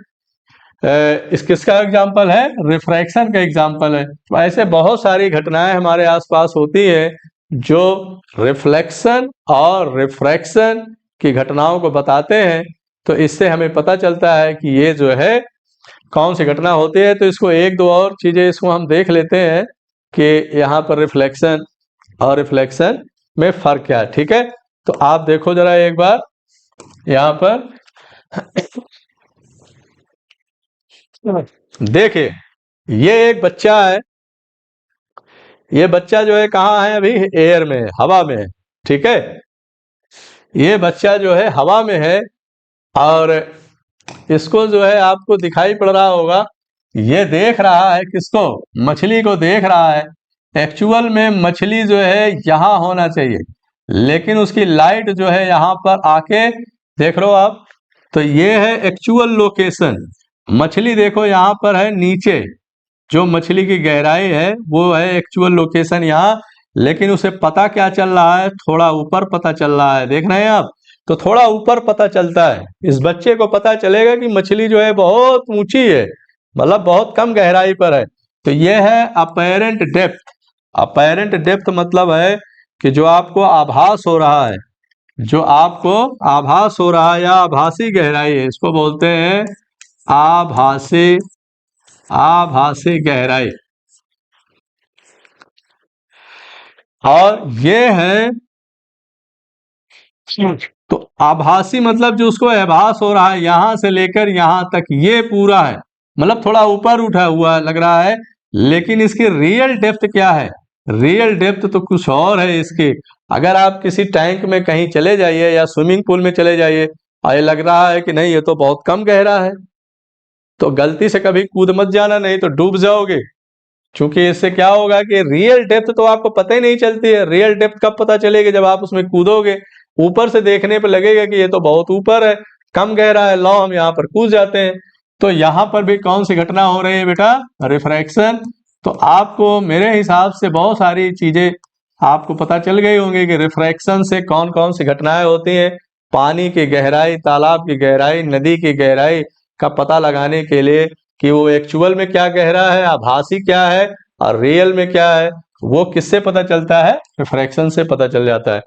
इस किसका एग्जाम्पल है? रिफ्रैक्शन का एग्जाम्पल है। तो ऐसे बहुत सारी घटनाएं हमारे आसपास होती है जो रिफ्लेक्शन और रिफ्रैक्शन की घटनाओं को बताते हैं। तो इससे हमें पता चलता है कि ये जो है कौन सी घटना होती है। तो इसको एक दो और चीजें इसको हम देख लेते हैं कि यहाँ पर रिफ्लेक्शन और रिफ्लेक्शन में फर्क क्या है। ठीक है। तो आप देखो जरा एक बार यहाँ पर देखिए, ये एक बच्चा है, ये बच्चा जो है कहाँ है? अभी एयर में है, हवा में है। ठीक है। ये बच्चा जो है हवा में है और इसको जो है आपको दिखाई पड़ रहा होगा, ये देख रहा है किसको? मछली को देख रहा है। एक्चुअल में मछली जो है यहाँ होना चाहिए, लेकिन उसकी लाइट जो है यहाँ पर आके देख लो आप। तो ये है एक्चुअल लोकेशन। मछली देखो यहाँ पर है नीचे, जो मछली की गहराई है वो है एक्चुअल लोकेशन यहाँ, लेकिन उसे पता क्या चल रहा है, थोड़ा ऊपर पता चल रहा है, देख रहे हैं आप। तो थोड़ा ऊपर पता चलता है, इस बच्चे को पता चलेगा कि मछली जो है बहुत ऊंची है, मतलब बहुत कम गहराई पर है। तो ये है अपैरेंट डेप्थ। अपैरेंट डेप्थ मतलब है कि जो आपको आभास हो रहा है, जो आपको आभास हो रहा है या आभासी गहराई है, इसको बोलते हैं आभासी, आभासी गहराई। और ये है, तो आभासी मतलब जो उसको आभास हो रहा है यहां से लेकर यहां तक ये पूरा है, मतलब थोड़ा ऊपर उठा हुआ लग रहा है, लेकिन इसकी रियल डेप्थ क्या है, रियल डेप्थ तो कुछ और है इसकी। अगर आप किसी टैंक में कहीं चले जाइए या स्विमिंग पूल में चले जाइए और ये लग रहा है कि नहीं ये तो बहुत कम गहरा है, तो गलती से कभी कूद मत जाना, नहीं तो डूब जाओगे। क्योंकि इससे क्या होगा कि रियल डेप्थ तो आपको पता ही नहीं चलती है। रियल डेप्थ कब पता चलेगी, जब आप उसमें कूदोगे। ऊपर से देखने पे लगेगा कि ये तो बहुत ऊपर है, कम गहरा है, लो हम यहाँ पर कूद जाते हैं। तो यहाँ पर भी कौन सी घटना हो रही है बेटा, रिफ्रैक्शन। तो आपको मेरे हिसाब से बहुत सारी चीजें आपको पता चल गई होंगी कि रिफ्रैक्शन से कौन कौन सी घटनाएं होती हैं। पानी की गहराई, तालाब की गहराई, नदी की गहराई का पता लगाने के लिए कि वो एक्चुअल में क्या गहरा है, आभासी क्या है और रियल में क्या है, वो किससे पता चलता है, रिफ्रैक्शन से पता चल जाता है।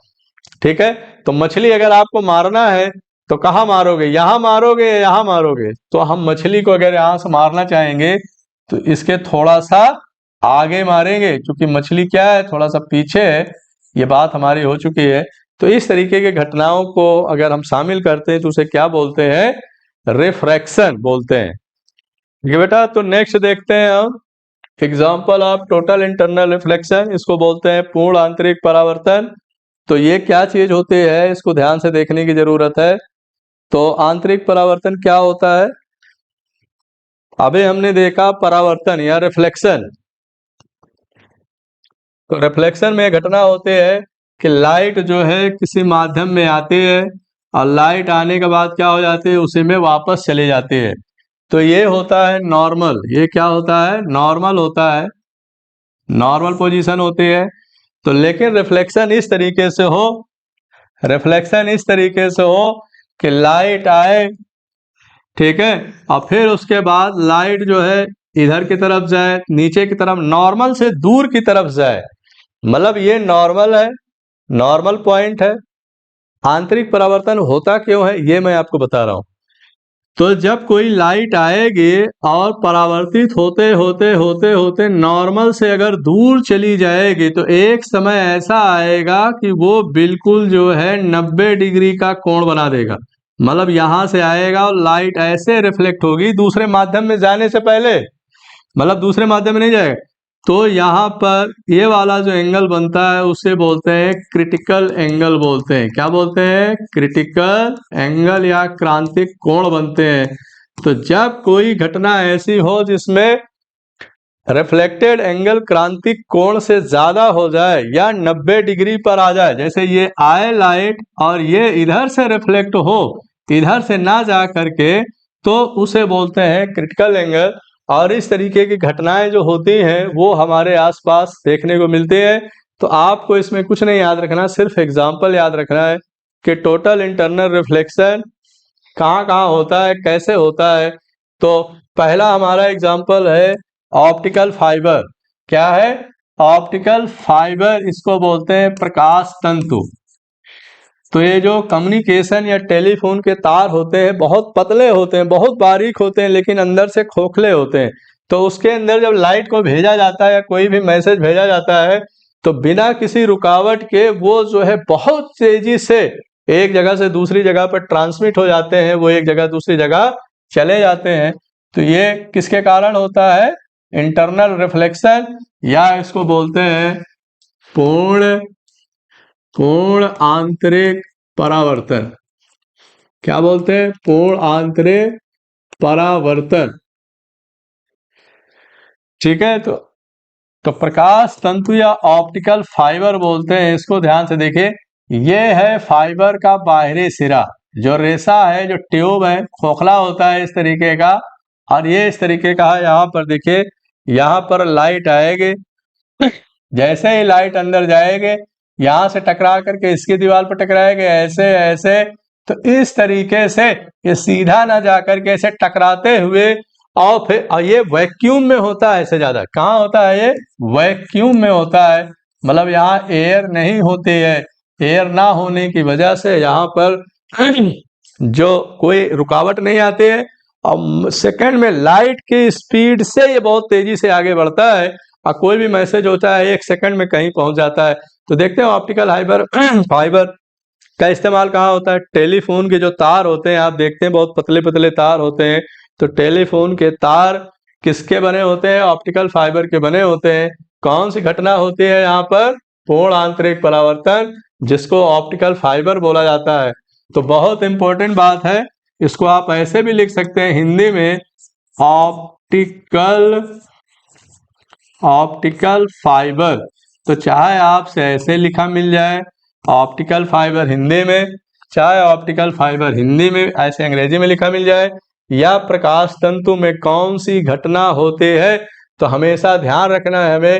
ठीक है। तो मछली अगर आपको मारना है तो कहाँ मारोगे, यहाँ मारोगे या यहाँ मारोगे। तो हम मछली को अगर यहाँ से मारना चाहेंगे तो इसके थोड़ा सा आगे मारेंगे, क्योंकि मछली क्या है, थोड़ा सा पीछे है। ये बात हमारी हो चुकी है। तो इस तरीके के घटनाओं को अगर हम शामिल करते हैं तो उसे क्या बोलते हैं, रिफ्रैक्शन बोलते हैं। ठीक है बेटा। तो नेक्स्ट देखते हैं हम example of total internal reflection, इसको बोलते हैं पूर्ण आंतरिक परावर्तन। तो ये क्या चीज होती है, इसको ध्यान से देखने की जरूरत है। तो आंतरिक परावर्तन क्या होता है, अभी हमने देखा परावर्तन या रिफ्लेक्शन। तो रिफ्लेक्शन में घटना होती है कि लाइट जो है किसी माध्यम में आती है और लाइट आने के बाद क्या हो जाती है, उसी में वापस चली जाती है। तो ये होता है नॉर्मल, ये क्या होता है, नॉर्मल होता है, नॉर्मल पोजीशन होती है। तो लेकिन रिफ्लेक्शन इस तरीके से हो, रिफ्लेक्शन इस तरीके से हो कि लाइट आए, ठीक है, और फिर उसके बाद लाइट जो है इधर की तरफ जाए, नीचे की तरफ, नॉर्मल से दूर की तरफ जाए। मतलब ये नॉर्मल है, नॉर्मल पॉइंट है। आंतरिक परावर्तन होता क्यों है ये मैं आपको बता रहा हूं। तो जब कोई लाइट आएगी और परावर्तित होते होते होते होते नॉर्मल से अगर दूर चली जाएगी तो एक समय ऐसा आएगा कि वो बिल्कुल जो है 90 डिग्री का कोण बना देगा। मतलब यहां से आएगा और लाइट ऐसे रिफ्लेक्ट होगी दूसरे माध्यम में जाने से पहले, मतलब दूसरे माध्यम में नहीं जाएगा। तो यहाँ पर ये वाला जो एंगल बनता है उसे बोलते हैं क्रिटिकल एंगल बोलते हैं। क्या बोलते हैं, क्रिटिकल एंगल या क्रांतिक कोण बनते हैं। तो जब कोई घटना ऐसी हो जिसमें रिफ्लेक्टेड एंगल क्रांतिक कोण से ज्यादा हो जाए या 90 डिग्री पर आ जाए, जैसे ये आए लाइट और ये इधर से रिफ्लेक्ट हो, इधर से ना जा करके, तो उसे बोलते हैं क्रिटिकल एंगल। और इस तरीके की घटनाएं जो होती हैं वो हमारे आसपास देखने को मिलती है। तो आपको इसमें कुछ नहीं याद रखना, सिर्फ एग्जाम्पल याद रखना है कि टोटल इंटरनल रिफ्लेक्शन कहाँ कहाँ होता है, कैसे होता है। तो पहला हमारा एग्जाम्पल है ऑप्टिकल फाइबर। क्या है, ऑप्टिकल फाइबर, इसको बोलते हैं प्रकाश तंतु। तो ये जो कम्युनिकेशन या टेलीफोन के तार होते हैं बहुत पतले होते हैं, बहुत बारीक होते हैं, लेकिन अंदर से खोखले होते हैं। तो उसके अंदर जब लाइट को भेजा जाता है या कोई भी मैसेज भेजा जाता है तो बिना किसी रुकावट के वो जो है बहुत तेजी से एक जगह से दूसरी जगह पर ट्रांसमिट हो जाते हैं, वो एक जगह दूसरी जगह चले जाते हैं। तो ये किसके कारण होता है, इंटरनल रिफ्लेक्शन, या इसको बोलते हैं पूर्ण पूर्ण आंतरिक परावर्तन। क्या बोलते हैं, पूर्ण आंतरिक परावर्तन। ठीक है। तो प्रकाश तंतु या ऑप्टिकल फाइबर बोलते हैं इसको, ध्यान से देखिए। ये है फाइबर का बाहरी सिरा, जो रेशा है, जो ट्यूब है, खोखला होता है इस तरीके का, और ये इस तरीके का है। यहाँ पर देखिए यहाँ पर लाइट आएगी, जैसे ही लाइट अंदर जाएगी यहाँ से टकरा करके इसकी दीवार पर टकराएगी, ऐसे ऐसे, तो इस तरीके से ये सीधा ना जाकर के ऐसे टकराते हुए, और फिर ये वैक्यूम में होता है। ऐसे ज्यादा कहाँ होता है, ये वैक्यूम में होता है, मतलब यहाँ एयर नहीं होती है। एयर ना होने की वजह से यहाँ पर जो कोई रुकावट नहीं आती है, और सेकंड में लाइट की स्पीड से ये बहुत तेजी से आगे बढ़ता है, और कोई भी मैसेज होता है 1 सेकंड में कहीं पहुंच जाता है। तो देखते हैं ऑप्टिकल फाइबर का इस्तेमाल कहाँ होता है। टेलीफोन के जो तार होते हैं, आप देखते हैं बहुत पतले पतले तार होते हैं, तो टेलीफोन के तार किसके बने होते हैं, ऑप्टिकल फाइबर के बने होते हैं। कौन सी घटना होती है यहाँ पर, पूर्ण आंतरिक परावर्तन, जिसको ऑप्टिकल फाइबर बोला जाता है। तो बहुत इंपॉर्टेंट बात है, इसको आप ऐसे भी लिख सकते हैं हिंदी में, ऑप्टिकल फाइबर। तो चाहे आपसे ऐसे लिखा मिल जाए ऑप्टिकल फाइबर हिंदी में, चाहे ऑप्टिकल फाइबर हिंदी में ऐसे अंग्रेजी में लिखा मिल जाए, या प्रकाश तंतु में कौन सी घटना होती है, तो हमेशा ध्यान रखना है हमें,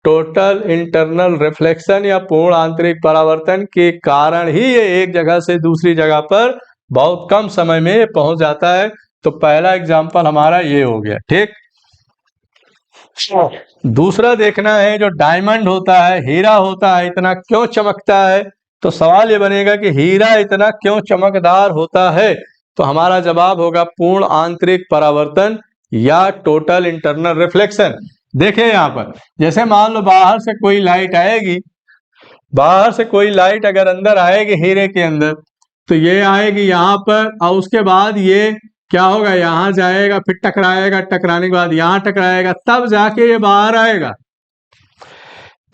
टोटल इंटरनल रिफ्लेक्शन या पूर्ण आंतरिक परावर्तन के कारण ही ये एक जगह से दूसरी जगह पर बहुत कम समय में पहुंच जाता है। तो पहला एग्जाम्पल हमारा ये हो गया, ठीक। दूसरा देखना है, जो डायमंड होता है, हीरा होता है, इतना क्यों चमकता है। तो सवाल ये बनेगा कि हीरा इतना क्यों चमकदार होता है, तो हमारा जवाब होगा पूर्ण आंतरिक परावर्तन या टोटल इंटरनल रिफ्लेक्शन। देखिए यहाँ पर, जैसे मान लो बाहर से कोई लाइट आएगी, बाहर से कोई लाइट अगर अंदर आएगी हीरे के अंदर, तो ये आएगी यहाँ पर, और उसके बाद ये क्या होगा, यहाँ जाएगा, फिर टकराएगा, टकराने के बाद यहाँ टकराएगा, तब जाके ये बाहर आएगा,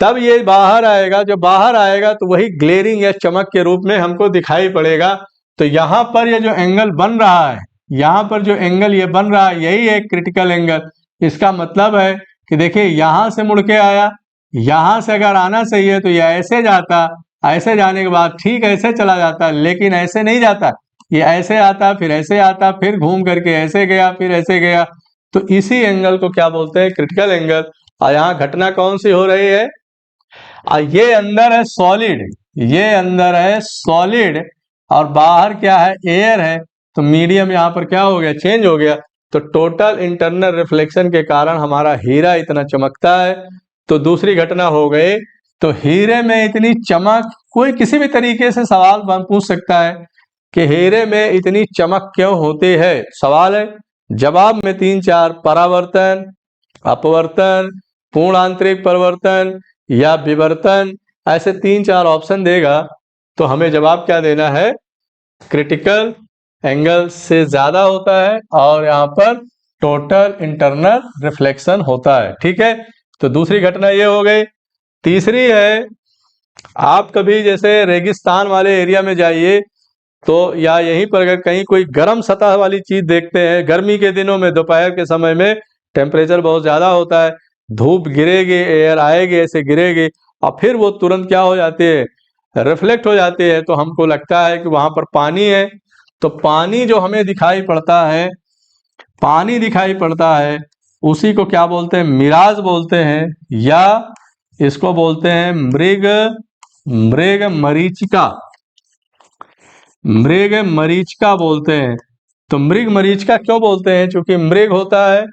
तब ये बाहर आएगा। जो बाहर आएगा तो वही ग्लेरिंग या चमक के रूप में हमको दिखाई पड़ेगा। तो यहाँ पर ये जो एंगल बन रहा है, यहाँ पर जो एंगल ये बन रहा है, यही है क्रिटिकल एंगल। इसका मतलब है कि देखिए यहाँ से मुड़ के आया, यहाँ से अगर आना चाहिए तो ये ऐसे जाता, ऐसे जाने के बाद ठीक ऐसे चला जाता, लेकिन ऐसे नहीं जाता, ये ऐसे आता, फिर ऐसे आता, फिर घूम करके ऐसे गया, फिर ऐसे गया। तो इसी एंगल को क्या बोलते हैं, क्रिटिकल एंगल। और यहाँ घटना कौन सी हो रही है, ये अंदर है सॉलिड, ये अंदर है सॉलिड, और बाहर क्या है, एयर है। तो मीडियम यहाँ पर क्या हो गया, चेंज हो गया। तो टोटल इंटरनल रिफ्लेक्शन के कारण हमारा हीरा इतना चमकता है। तो दूसरी घटना हो गई, तो हीरे में इतनी चमक, कोई किसी भी तरीके से सवाल पूछ सकता है कि हीरे में इतनी चमक क्यों होती है। सवाल है, जवाब में 3-4 परावर्तन, अपवर्तन, पूर्ण आंतरिक परिवर्तन या विवर्तन, ऐसे 3-4 ऑप्शन देगा। तो हमें जवाब क्या देना है, क्रिटिकल एंगल से ज्यादा होता है, और यहाँ पर टोटल इंटरनल रिफ्लेक्शन होता है, ठीक है। तो दूसरी घटना ये हो गई। तीसरी है, आप कभी जैसे रेगिस्तान वाले एरिया में जाइए, तो या यहीं पर अगर कहीं कोई गर्म सतह वाली चीज देखते हैं, गर्मी के दिनों में दोपहर के समय में टेम्परेचर बहुत ज्यादा होता है, धूप गिरेगी, एयर आएगी, ऐसे गिरेगी, और फिर वो तुरंत क्या हो जाती है, रिफ्लेक्ट हो जाती है। तो हमको लगता है कि वहां पर पानी है। तो पानी जो हमें दिखाई पड़ता है, पानी दिखाई पड़ता है, उसी को क्या बोलते हैं, मिराज बोलते हैं, या इसको बोलते हैं मृग मरीचिका, मृग मरीचिका बोलते हैं। तो मृग मरीचिका क्यों बोलते हैं, क्योंकि मृग होता है,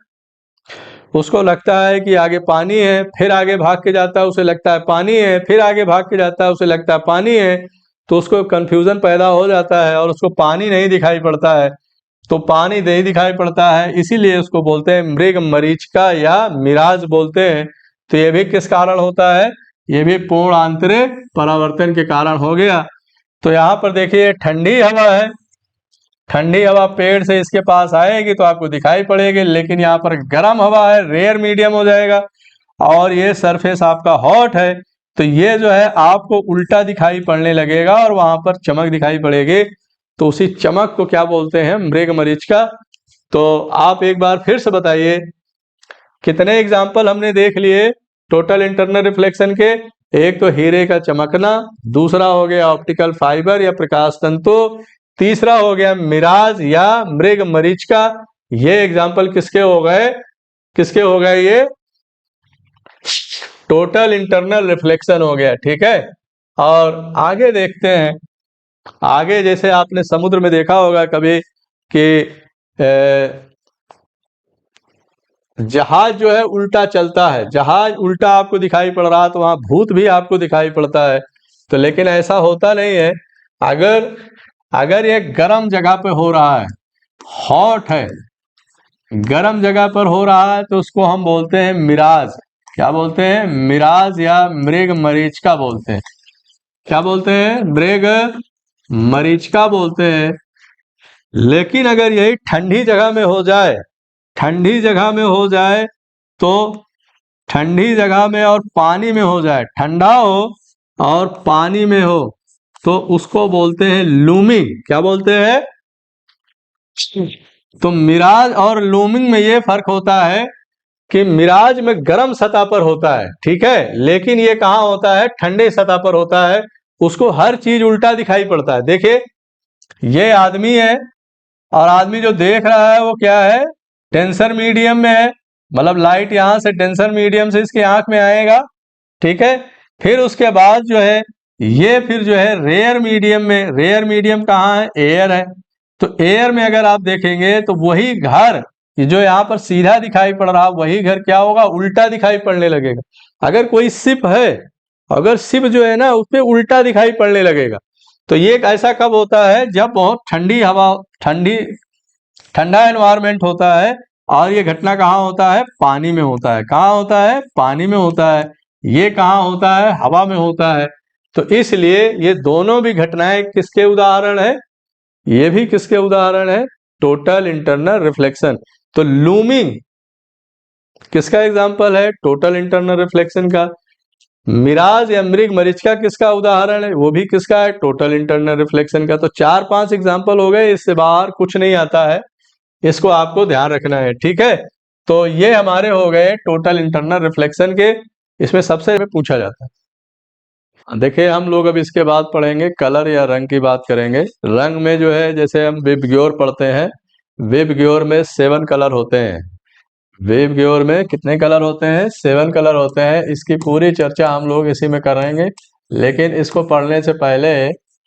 उसको लगता है कि आगे पानी है, फिर आगे भाग के जाता है, उसे लगता है पानी है, फिर आगे भाग के जाता है, उसे लगता है पानी है। तो उसको कंफ्यूजन पैदा हो जाता है, और उसको पानी नहीं दिखाई पड़ता है। तो पानी नहीं दिखाई पड़ता है, इसीलिए उसको बोलते हैं मृग मरीचिका या मिराज बोलते हैं। तो ये भी किस कारण होता है, ये भी पूर्ण आंतरिक परावर्तन के कारण हो गया। तो यहाँ पर देखिए, ठंडी हवा है, ठंडी हवा पेड़ से इसके पास आएगी तो आपको दिखाई पड़ेगी, लेकिन यहाँ पर गर्म हवा है, रेयर मीडियम हो जाएगा, और ये सरफेस आपका हॉट है, तो ये जो है आपको उल्टा दिखाई पड़ने लगेगा, और वहां पर चमक दिखाई पड़ेगी। तो उसी चमक को क्या बोलते हैं, मृग मरीचिका। तो आप एक बार फिर से बताइए, कितने एग्जाम्पल हमने देख लिए टोटल इंटरनल रिफ्लेक्शन के। एक तो हीरे का चमकना, दूसरा हो गया ऑप्टिकल फाइबर या प्रकाश तंतु, तीसरा हो गया मिराज या मृग मरीचिका। ये एग्जाम्पल किसके हो गए, किसके हो गए, ये टोटल इंटरनल रिफ्लेक्शन हो गया, ठीक है। और आगे देखते हैं, आगे जैसे आपने समुद्र में देखा होगा कभी कि जहाज जो है उल्टा चलता है, जहाज उल्टा आपको दिखाई पड़ रहा है तो वहां भूत भी आपको दिखाई पड़ता है। तो लेकिन ऐसा होता नहीं है। अगर अगर ये गर्म जगह पे हो रहा है, हॉट है, गर्म जगह पर हो रहा है, तो उसको हम बोलते हैं मिराज। क्या बोलते हैं? मिराज या मृग मरीचिका बोलते हैं। क्या बोलते हैं? मृग मरीचिका बोलते हैं। लेकिन अगर यही ठंडी जगह में हो जाए, ठंडी जगह में हो जाए, तो ठंडी जगह में और पानी में हो जाए, ठंडा हो और पानी में हो, तो उसको बोलते हैं लूमिंग। क्या बोलते हैं? तो मिराज और लूमिंग में ये फर्क होता है कि मिराज में गर्म सतह पर होता है, ठीक है, लेकिन ये कहाँ होता है? ठंडे सतह पर होता है। उसको हर चीज उल्टा दिखाई पड़ता है। देखिए, ये आदमी है और आदमी जो देख रहा है वो क्या है? डेंसर मीडियम में है, मतलब लाइट यहां से डेंसर मीडियम से इसकी आंख में आएगा, ठीक है। फिर उसके बाद जो है ये फिर जो है रेयर मीडियम में, रेयर मीडियम कहाँ है? एयर है। तो एयर में अगर आप देखेंगे तो वही घर जो यहाँ पर सीधा दिखाई पड़ रहा, वही घर क्या होगा? उल्टा दिखाई पड़ने लगेगा। अगर कोई शिप है, अगर शिप जो है ना उसपे उल्टा दिखाई पड़ने लगेगा। तो ये ऐसा कब होता है? जब बहुत ठंडी हवा, ठंडी ठंडा एनवायरमेंट होता है। और ये घटना कहाँ होता है? पानी में होता है। कहाँ होता है? पानी में होता है। ये कहाँ होता है? हवा में होता है। तो इसलिए ये दोनों भी घटनाएं किसके उदाहरण है? ये भी किसके उदाहरण है? Total internal reflection. तो लूमिंग किसका एग्जाम्पल है? टोटल इंटरनल रिफ्लेक्शन का। मिराज या मृग मरीचिका किसका उदाहरण है? वो भी किसका है? टोटल इंटरनल रिफ्लेक्शन का। तो 4-5 एग्जाम्पल हो गए, इससे बाहर कुछ नहीं आता है। इसको आपको ध्यान रखना है, ठीक है। तो ये हमारे हो गए टोटल इंटरनल रिफ्लेक्शन के। इसमें सबसे पूछा जाता है। देखिए, हम लोग अब इसके बाद पढ़ेंगे कलर या रंग की बात करेंगे। रंग में जो है, जैसे हम विबग्योर पढ़ते हैं, विबग्योर में 7 कलर होते हैं। विबग्योर में कितने कलर होते हैं? 7 कलर होते हैं। इसकी पूरी चर्चा हम लोग इसी में करेंगे। लेकिन इसको पढ़ने से पहले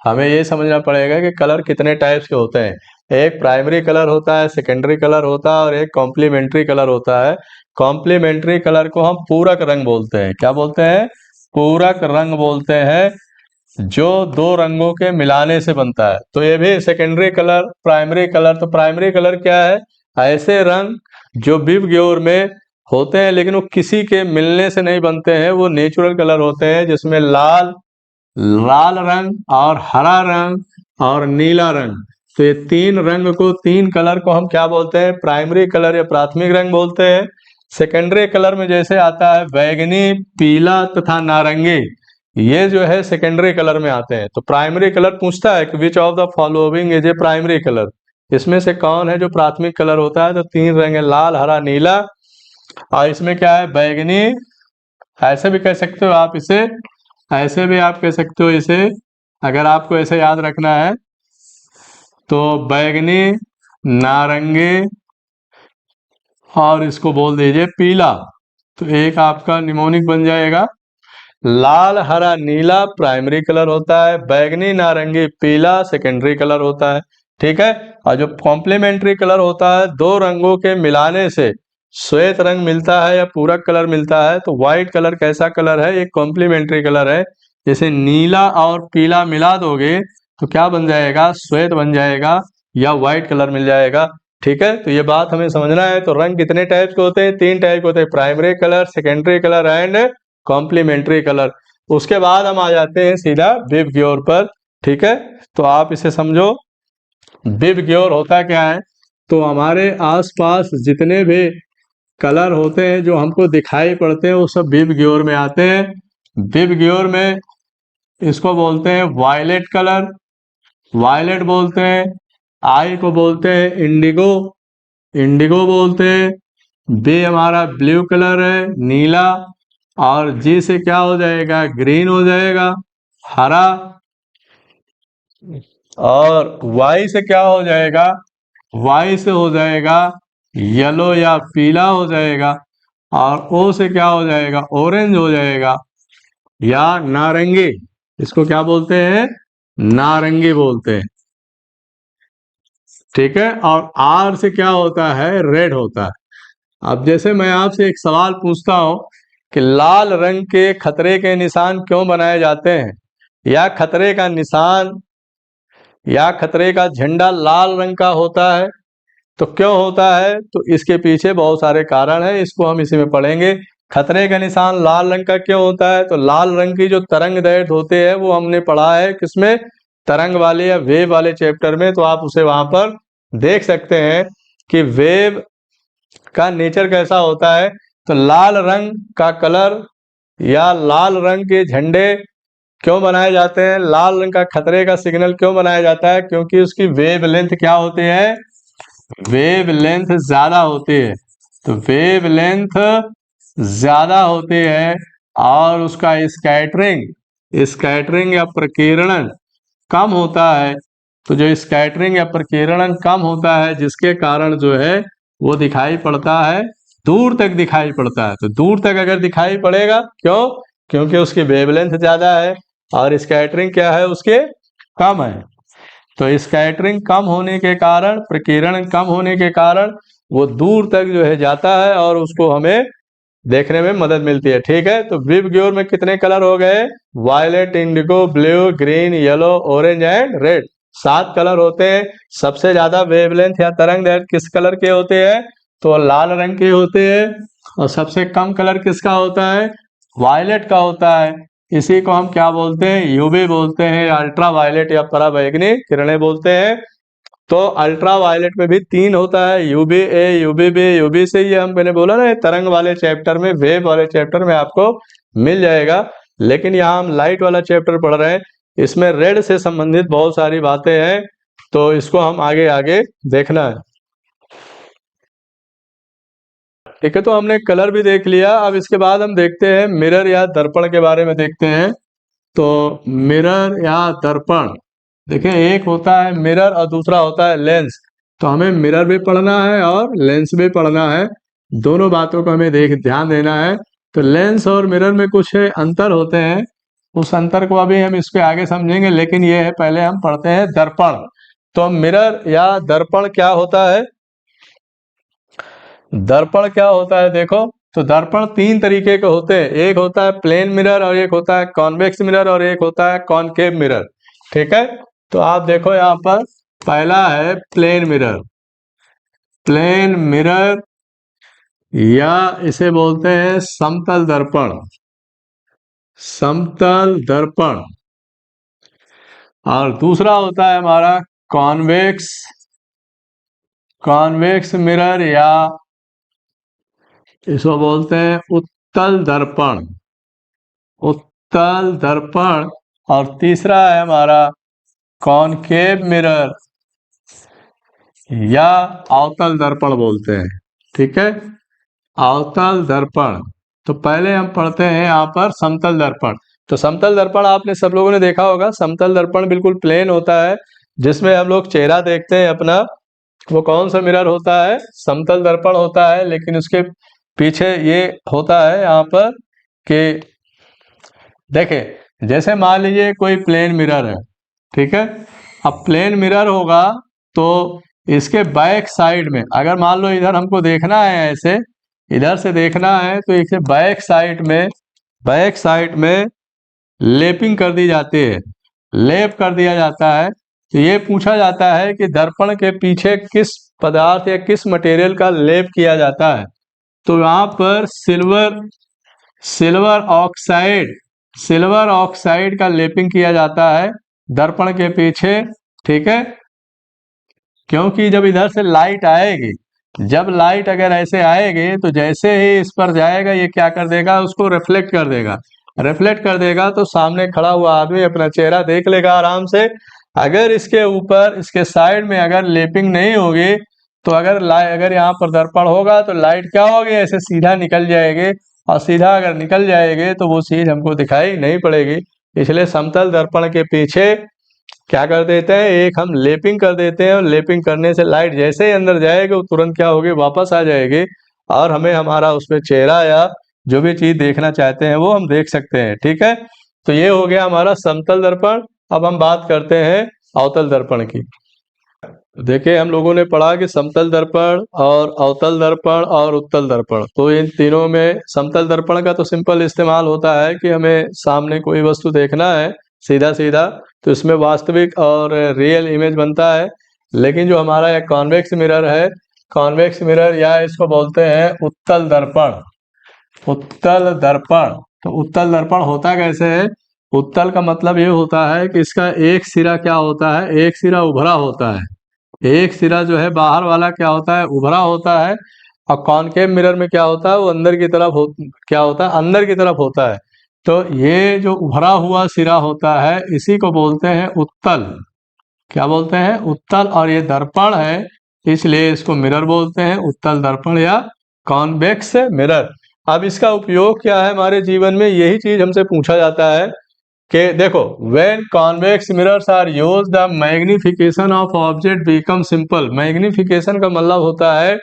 हमें ये समझना पड़ेगा कि कलर कितने टाइप्स के होते हैं। एक प्राइमरी कलर होता है, सेकेंडरी कलर होता है, और एक कॉम्प्लीमेंट्री कलर होता है। कॉम्प्लीमेंट्री कलर को हम पूरक रंग बोलते हैं। क्या बोलते हैं? पूरक रंग बोलते हैं, जो दो रंगों के मिलाने से बनता है। तो ये भी सेकेंडरी कलर, प्राइमरी कलर। तो प्राइमरी कलर क्या है? ऐसे रंग जो विबग्योर में होते हैं लेकिन वो किसी के मिलने से नहीं बनते हैं, वो नेचुरल कलर होते हैं, जिसमें लाल, लाल रंग और हरा रंग और नीला रंग। तो ये 3 रंग को, 3 कलर को हम क्या बोलते हैं? प्राइमरी कलर या प्राथमिक रंग बोलते हैं। सेकेंडरी कलर में जैसे आता है बैगनी, पीला तथा नारंगी, ये जो है सेकेंडरी कलर में आते हैं। तो प्राइमरी कलर पूछता है कि which of the following is a primary colour, इसमें से कौन है जो प्राथमिक कलर होता है? तो 3 रंग है, लाल, हरा, नीला। और इसमें क्या है? बैगनी। ऐसे भी कह सकते हो आप इसे, ऐसे भी आप कह सकते हो इसे। अगर आपको ऐसे याद रखना है तो बैगनी, नारंगी और इसको बोल दीजिए पीला। तो एक आपका निमोनिक बन जाएगा। लाल, हरा, नीला प्राइमरी कलर होता है, बैगनी, नारंगी, पीला सेकेंडरी कलर होता है, ठीक है। और जो कॉम्प्लीमेंट्री कलर होता है, दो रंगों के मिलाने से श्वेत रंग मिलता है या पूरक कलर मिलता है। तो व्हाइट कलर कैसा कलर है? एक कॉम्प्लीमेंट्री कलर है। जैसे नीला और पीला मिला दोगे तो क्या बन जाएगा? श्वेत बन जाएगा या व्हाइट कलर मिल जाएगा, ठीक है। तो ये बात हमें समझना है। तो रंग कितने टाइप के होते हैं? 3 टाइप के होते हैं, primary colour, secondary colour and complementary colour. उसके बाद हम आ जाते हैं सीधा विबग्योर पर, ठीक है। तो आप इसे समझो, विबग्योर होता क्या है? तो हमारे आसपास जितने भी कलर होते हैं जो हमको दिखाई पड़ते हैं, वो सब विबग्योर में आते हैं। विबग्योर में इसको बोलते हैं वायलेट कलर, वायलेट बोलते हैं। आई को बोलते हैं इंडिगो, इंडिगो बोलते हैं। बी हमारा ब्लू कलर है, नीला। और जी से क्या हो जाएगा? ग्रीन हो जाएगा, हरा। और वाई से क्या हो जाएगा? वाई से हो जाएगा येलो या पीला हो जाएगा। और ओ से क्या हो जाएगा, ऑरेंज हो जाएगा या नारंगी। इसको क्या बोलते हैं, नारंगी बोलते हैं। ठीक है, और आर से क्या होता है, रेड होता है। अब जैसे मैं आपसे एक सवाल पूछता हूं कि लाल रंग के खतरे के निशान क्यों बनाए जाते हैं, या खतरे का निशान या खतरे का झंडा लाल रंग का होता है, तो क्यों होता है, तो इसके पीछे बहुत सारे कारण हैं, इसको हम इसी में पढ़ेंगे। खतरे का निशान लाल रंग का क्यों होता है, तो लाल रंग की जो तरंग दैर्ध्य होते हैं वो हमने पढ़ा है किसमें, तरंग वाले या वेव वाले चैप्टर में, तो आप उसे वहां पर देख सकते हैं कि वेव का नेचर कैसा होता है। तो लाल रंग का कलर या लाल रंग के झंडे क्यों बनाए जाते हैं, लाल रंग का खतरे का सिग्नल क्यों बनाया जाता है, क्योंकि उसकी वेव लेंथ क्या होती है, वेव लेंथ ज्यादा होती है। तो वेव लेंथ ज्यादा होती है और उसका स्कैटरिंग स्कैटरिंग या प्रकीर्णन कम होता है। तो जो स्कैटरिंग या प्रकीर्णन कम होता है जिसके कारण जो है वो दिखाई पड़ता है, दूर तक दिखाई पड़ता है। तो दूर तक अगर दिखाई पड़ेगा, क्यों, क्योंकि उसकी वेवलेंथ ज्यादा है और स्कैटरिंग क्या है उसके, कम है। तो स्कैटरिंग कम होने के कारण, प्रकीर्णन कम होने के कारण वो दूर तक जो है जाता है और उसको हमें देखने में मदद मिलती है। ठीक है, तो विबग्योर में कितने कलर हो गए, violet, indigo, blue, green, yellow, orange and red, 7 colour होते हैं। सबसे ज्यादा वेवलेंथ या तरंग दैर्ध्य किस कलर के होते हैं, तो लाल रंग के होते हैं। और सबसे कम कलर किसका होता है, वायलेट का होता है। इसी को हम क्या बोलते हैं, यूवी बोलते हैं, अल्ट्रा वायलेट या पराबैंगनी किरणें बोलते हैं। तो अल्ट्रा वायलेट में भी 3 होता है, यूबी ए, यूबी बी, यूबी से, ये हम मैंने बोला ना, तरंग वाले चैप्टर में, वेव वाले चैप्टर में आपको मिल जाएगा। लेकिन यहाँ हम लाइट वाला चैप्टर पढ़ रहे हैं, इसमें रेड से संबंधित बहुत सारी बातें हैं, तो इसको हम आगे आगे देखना है। ठीक है, तो हमने कलर भी देख लिया। अब इसके बाद हम देखते हैं मिरर या दर्पण के बारे में देखते हैं। तो मिरर या दर्पण, देखिए एक होता है मिरर और दूसरा होता है लेंस। तो हमें मिरर भी पढ़ना है और लेंस भी पढ़ना है, दोनों बातों को हमें ध्यान देना है। तो लेंस और मिरर में कुछ अंतर होते हैं, उस अंतर को अभी हम इसके आगे समझेंगे, लेकिन ये है पहले हम पढ़ते हैं दर्पण। तो मिरर या दर्पण क्या होता है, दर्पण क्या होता है, देखो, तो दर्पण 3 तरीके के होते हैं, एक होता है प्लेन मिरर और एक होता है कॉन्वेक्स मिरर और एक होता है कॉनकेव मिरर। ठीक है, तो आप देखो यहाँ पर पहला है प्लेन मिरर। प्लेन मिरर या इसे बोलते हैं समतल दर्पण, समतल दर्पण। और दूसरा होता है हमारा कॉन्वेक्स, कॉन्वेक्स मिरर या इसको बोलते हैं उत्तल दर्पण, उत्तल दर्पण। और तीसरा है हमारा कॉनकेव मिरर या अवतल दर्पण बोलते हैं। ठीक है, अवतल दर्पण। तो पहले हम पढ़ते हैं यहाँ पर समतल दर्पण। तो समतल दर्पण आपने सब लोगों ने देखा होगा, समतल दर्पण बिल्कुल प्लेन होता है जिसमें हम लोग चेहरा देखते हैं अपना। वो कौन सा मिरर होता है, समतल दर्पण होता है, लेकिन उसके पीछे ये होता है यहाँ पर कि देखें, जैसे मान लीजिए कोई प्लेन मिरर है, ठीक है। अब प्लेन मिरर होगा तो इसके बैक साइड में, अगर मान लो इधर हमको देखना है, ऐसे इधर से देखना है, तो इसे बैक साइड में, बैक साइड में लेपिंग कर दी जाती है, लेप कर दिया जाता है। तो ये पूछा जाता है कि दर्पण के पीछे किस पदार्थ या किस मटेरियल का लेप किया जाता है। तो यहाँ पर silver, silver oxide, silver oxide का लेपिंग किया जाता है दर्पण के पीछे। ठीक है, क्योंकि जब इधर से लाइट आएगी, जब लाइट अगर ऐसे आएगी तो जैसे ही इस पर जाएगा ये क्या कर देगा, उसको रिफ्लेक्ट कर देगा, रिफ्लेक्ट कर देगा। तो सामने खड़ा हुआ आदमी अपना चेहरा देख लेगा आराम से। अगर इसके ऊपर, इसके साइड में अगर लेपिंग नहीं होगी, तो अगर यहाँ पर दर्पण होगा तो लाइट क्या होगी, ऐसे सीधा निकल जाएगी, और सीधा अगर निकल जाएगी तो वो चीज हमको दिखाई नहीं पड़ेगी। इसलिए समतल दर्पण के पीछे क्या कर देते हैं, एक हम लेपिंग कर देते हैं, और लेपिंग करने से लाइट जैसे ही अंदर जाएगी वो तुरंत क्या होगी, वापस आ जाएगी, और हमें हमारा उसमें चेहरा या जो भी चीज देखना चाहते हैं वो हम देख सकते हैं। ठीक है, तो ये हो गया हमारा समतल दर्पण। अब हम बात करते हैं अवतल दर्पण की। देखिए, हम लोगों ने पढ़ा कि समतल दर्पण और अवतल दर्पण और उत्तल दर्पण, तो इन तीनों में समतल दर्पण का तो सिंपल इस्तेमाल होता है कि हमें सामने कोई वस्तु देखना है सीधा सीधा, तो इसमें वास्तविक और रियल इमेज बनता है। लेकिन जो हमारा एक कॉन्वेक्स मिरर है, कॉन्वेक्स मिरर या इसको बोलते हैं उत्तल दर्पण, उत्तल दर्पण। तो उत्तल दर्पण होता कैसे है? उत्तल का मतलब ये होता है कि इसका एक सिरा क्या होता है, एक सिरा उभरा होता है, एक सिरा जो है बाहर वाला क्या होता है, उभरा होता है। और कॉनकेव मिरर में क्या होता है, वो अंदर की तरफ क्या होता है, अंदर की तरफ होता है। तो ये जो उभरा हुआ सिरा होता है इसी को बोलते हैं उत्तल। क्या बोलते हैं? उत्तल। और ये दर्पण है इसलिए इसको मिरर बोलते हैं, उत्तल दर्पण या कॉन्वेक्स मिरर। अब इसका उपयोग क्या है हमारे जीवन में, यही चीज हमसे पूछा जाता है कि देखो, when convex mirrors are used the magnification of object become simple. Magnification का मतलब होता है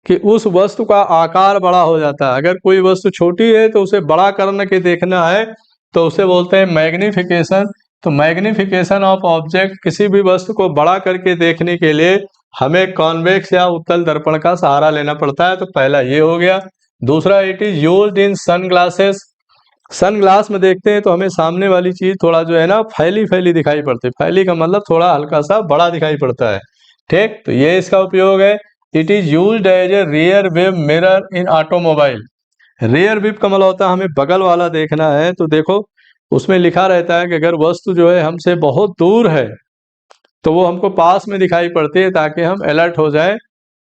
कि उस वस्तु का आकार बड़ा हो जाता है। अगर कोई वस्तु छोटी है तो उसे बड़ा करने के देखना है तो उसे बोलते हैं मैग्निफिकेशन। तो मैग्निफिकेशन ऑफ ऑब्जेक्ट, किसी भी वस्तु को बड़ा करके देखने के लिए हमें कॉन्वेक्स या उत्तल दर्पण का सहारा लेना पड़ता है। तो पहला ये हो गया। दूसरा, it is used in sunglasses. Sunglass में देखते हैं तो हमें सामने वाली चीज थोड़ा जो है ना फैली फैली दिखाई पड़ती है। फैली का मतलब थोड़ा हल्का सा बड़ा दिखाई पड़ता है। ठीक, तो ये इसका उपयोग है। It is used as a rear view mirror in automobile. Rear view का मतलब होता है हमें बगल वाला देखना है, तो देखो उसमें लिखा रहता है कि अगर वस्तु जो है हमसे बहुत दूर है तो वो हमको पास में दिखाई पड़ती है ताकि हम अलर्ट हो जाए।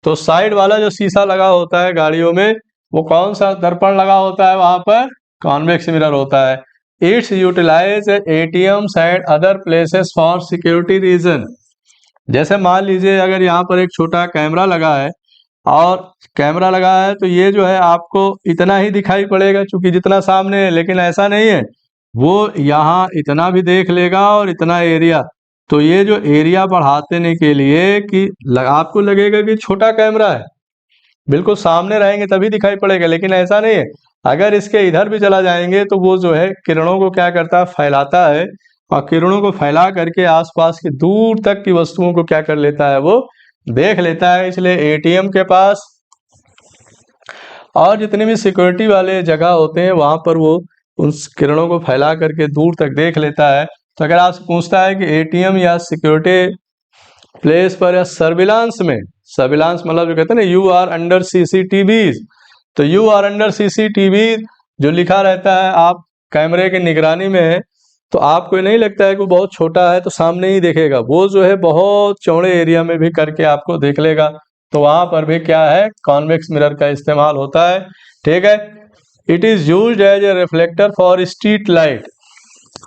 तो साइड वाला जो शीशा लगा होता है गाड़ियों में, वो कौन सा दर्पण लगा होता है वहां पर? कॉन्वेक्स मिरर होता है। It's utilise ATMs and other places for security reason. जैसे मान लीजिए अगर यहाँ पर एक छोटा कैमरा लगा है, और कैमरा लगा है तो ये जो है आपको इतना ही दिखाई पड़ेगा चूंकि जितना सामने है, लेकिन ऐसा नहीं है, वो यहाँ इतना भी देख लेगा और इतना एरिया। तो ये जो एरिया बढ़ा देने के लिए कि आपको लगेगा कि छोटा कैमरा है, बिल्कुल सामने रहेंगे तभी दिखाई पड़ेगा, लेकिन ऐसा नहीं है। अगर इसके इधर भी चला जाएंगे तो वो जो है किरणों को क्या करता है, फैलाता है। और किरणों को फैला करके आसपास की दूर तक की वस्तुओं को क्या कर लेता है, वो देख लेता है। इसलिए एटीएम के पास और जितने भी सिक्योरिटी वाले जगह होते हैं वहां पर वो उस किरणों को फैला करके दूर तक देख लेता है। तो अगर आपसे पूछता है कि एटीएम या सिक्योरिटी प्लेस पर या सर्विलांस में, सर्विलांस मतलब जो कहते हैं ना यू आर अंडर सीसीटीवी, तो यू आर अंडर सीसीटीवी जो लिखा रहता है आप कैमरे की निगरानी में है, तो आपको नहीं लगता है कि वो बहुत छोटा है तो सामने ही देखेगा, वो जो है बहुत चौड़े एरिया में भी करके आपको देख लेगा। तो वहां पर भी क्या है, कॉन्वेक्स मिरर का इस्तेमाल होता है। ठीक है, it is used as a reflector for street light.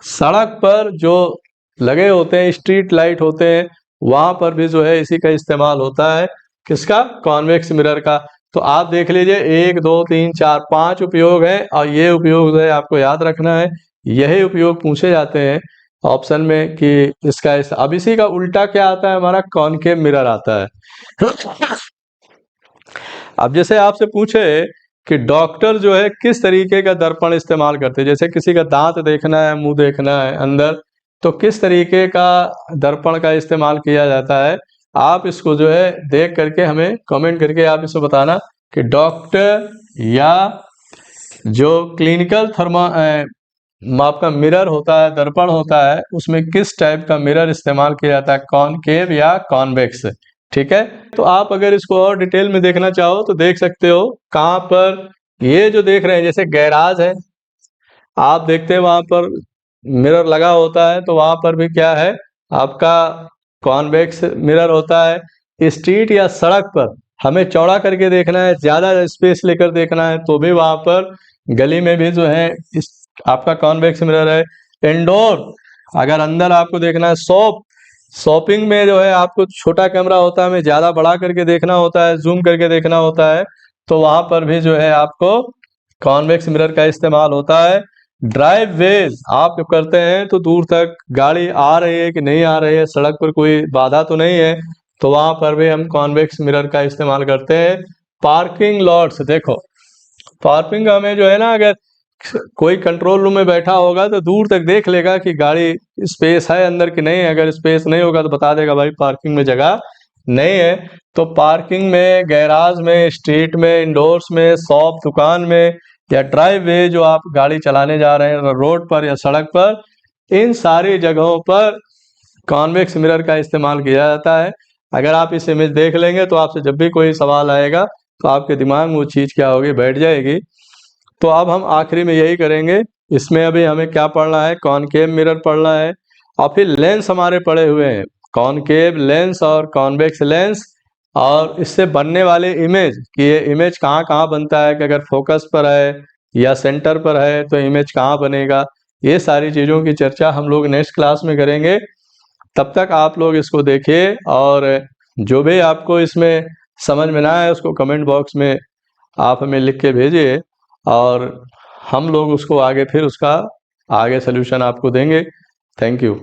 सड़क पर जो लगे होते हैं स्ट्रीट लाइट होते हैं वहां पर भी जो है इसी का इस्तेमाल होता है। किसका? कॉन्वेक्स मिरर का। तो आप देख लीजिए 1 2 3 4 5 उपयोग है, और ये उपयोग जो है आपको याद रखना है। यही उपयोग पूछे जाते हैं ऑप्शन में कि इसका अब इसी का उल्टा क्या आता है, हमारा कॉनकेव मिरर आता है। अब जैसे आपसे पूछे कि डॉक्टर जो है किस तरीके का दर्पण इस्तेमाल करते हैं, जैसे किसी का दांत देखना है, मुंह देखना है अंदर, तो किस तरीके का दर्पण का इस्तेमाल किया जाता है, आप इसको जो है देख करके हमें कमेंट करके आप इसको बताना कि डॉक्टर या जो क्लिनिकल आपका मिरर होता है, दर्पण होता है, उसमें किस टाइप का मिरर इस्तेमाल किया जाता है, कॉनकेव या कॉन्वेक्स। ठीक है, तो आप अगर इसको और डिटेल में देखना चाहो तो देख सकते हो। कहाँ पर? ये जो देख रहे हैं जैसे गैराज है, आप देखते हैं वहां पर मिरर लगा होता है, तो वहां पर भी क्या है आपका कॉन्वेक्स मिरर होता है। स्ट्रीट या सड़क पर हमें चौड़ा करके देखना है, ज्यादा स्पेस लेकर देखना है, तो भी वहां पर गली में भी जो है इस आपका कॉन्वेक्स मिरर है। इंडोर अगर अंदर आपको देखना है, शॉपिंग में जो है आपको छोटा कैमरा होता है, हमें ज्यादा बड़ा करके देखना होता है, जूम करके देखना होता है, तो वहां पर भी जो है आपको कॉन्वेक्स मिरर का इस्तेमाल होता है। ड्राइव वेज आप जब करते हैं तो दूर तक गाड़ी आ रही है कि नहीं आ रही है, सड़क पर कोई बाधा तो नहीं है, तो वहां पर भी हम कॉन्वेक्स मिरर का इस्तेमाल करते हैं। पार्किंग लॉट्स, देखो पार्किंग हमें जो है ना, अगर कोई कंट्रोल रूम में बैठा होगा तो दूर तक देख लेगा कि गाड़ी स्पेस है अंदर कि नहीं है। अगर स्पेस नहीं होगा तो बता देगा भाई पार्किंग में जगह नहीं है। तो पार्किंग में, गैराज में, स्ट्रीट में, इंडोर्स में, शॉप, दुकान में, या ड्राइव वे जो आप गाड़ी चलाने जा रहे हैं रोड पर या सड़क पर, इन सारी जगहों पर कॉन्वेक्स मिरर का इस्तेमाल किया जाता है। अगर आप इस इमेज देख लेंगे तो आपसे जब भी कोई सवाल आएगा तो आपके दिमाग में वो चीज़ क्या होगी, बैठ जाएगी। तो अब हम आखिरी में यही करेंगे। इसमें अभी हमें क्या पढ़ना है, कॉनकेव मिरर पढ़ना है, और फिर लेंस हमारे पड़े हुए हैं, कॉनकेव लेंस और कॉन्वेक्स लेंस, और इससे बनने वाले इमेज कि ये इमेज कहाँ कहाँ बनता है, कि अगर फोकस पर है या सेंटर पर है तो इमेज कहाँ बनेगा। ये सारी चीज़ों की चर्चा हम लोग नेक्स्ट क्लास में करेंगे। तब तक आप लोग इसको देखिए, और जो भी आपको इसमें समझ में ना आए उसको कमेंट बॉक्स में आप हमें लिख के भेजिए, और हम लोग उसको आगे फिर उसका आगे सोल्यूशन आपको देंगे। Thank you.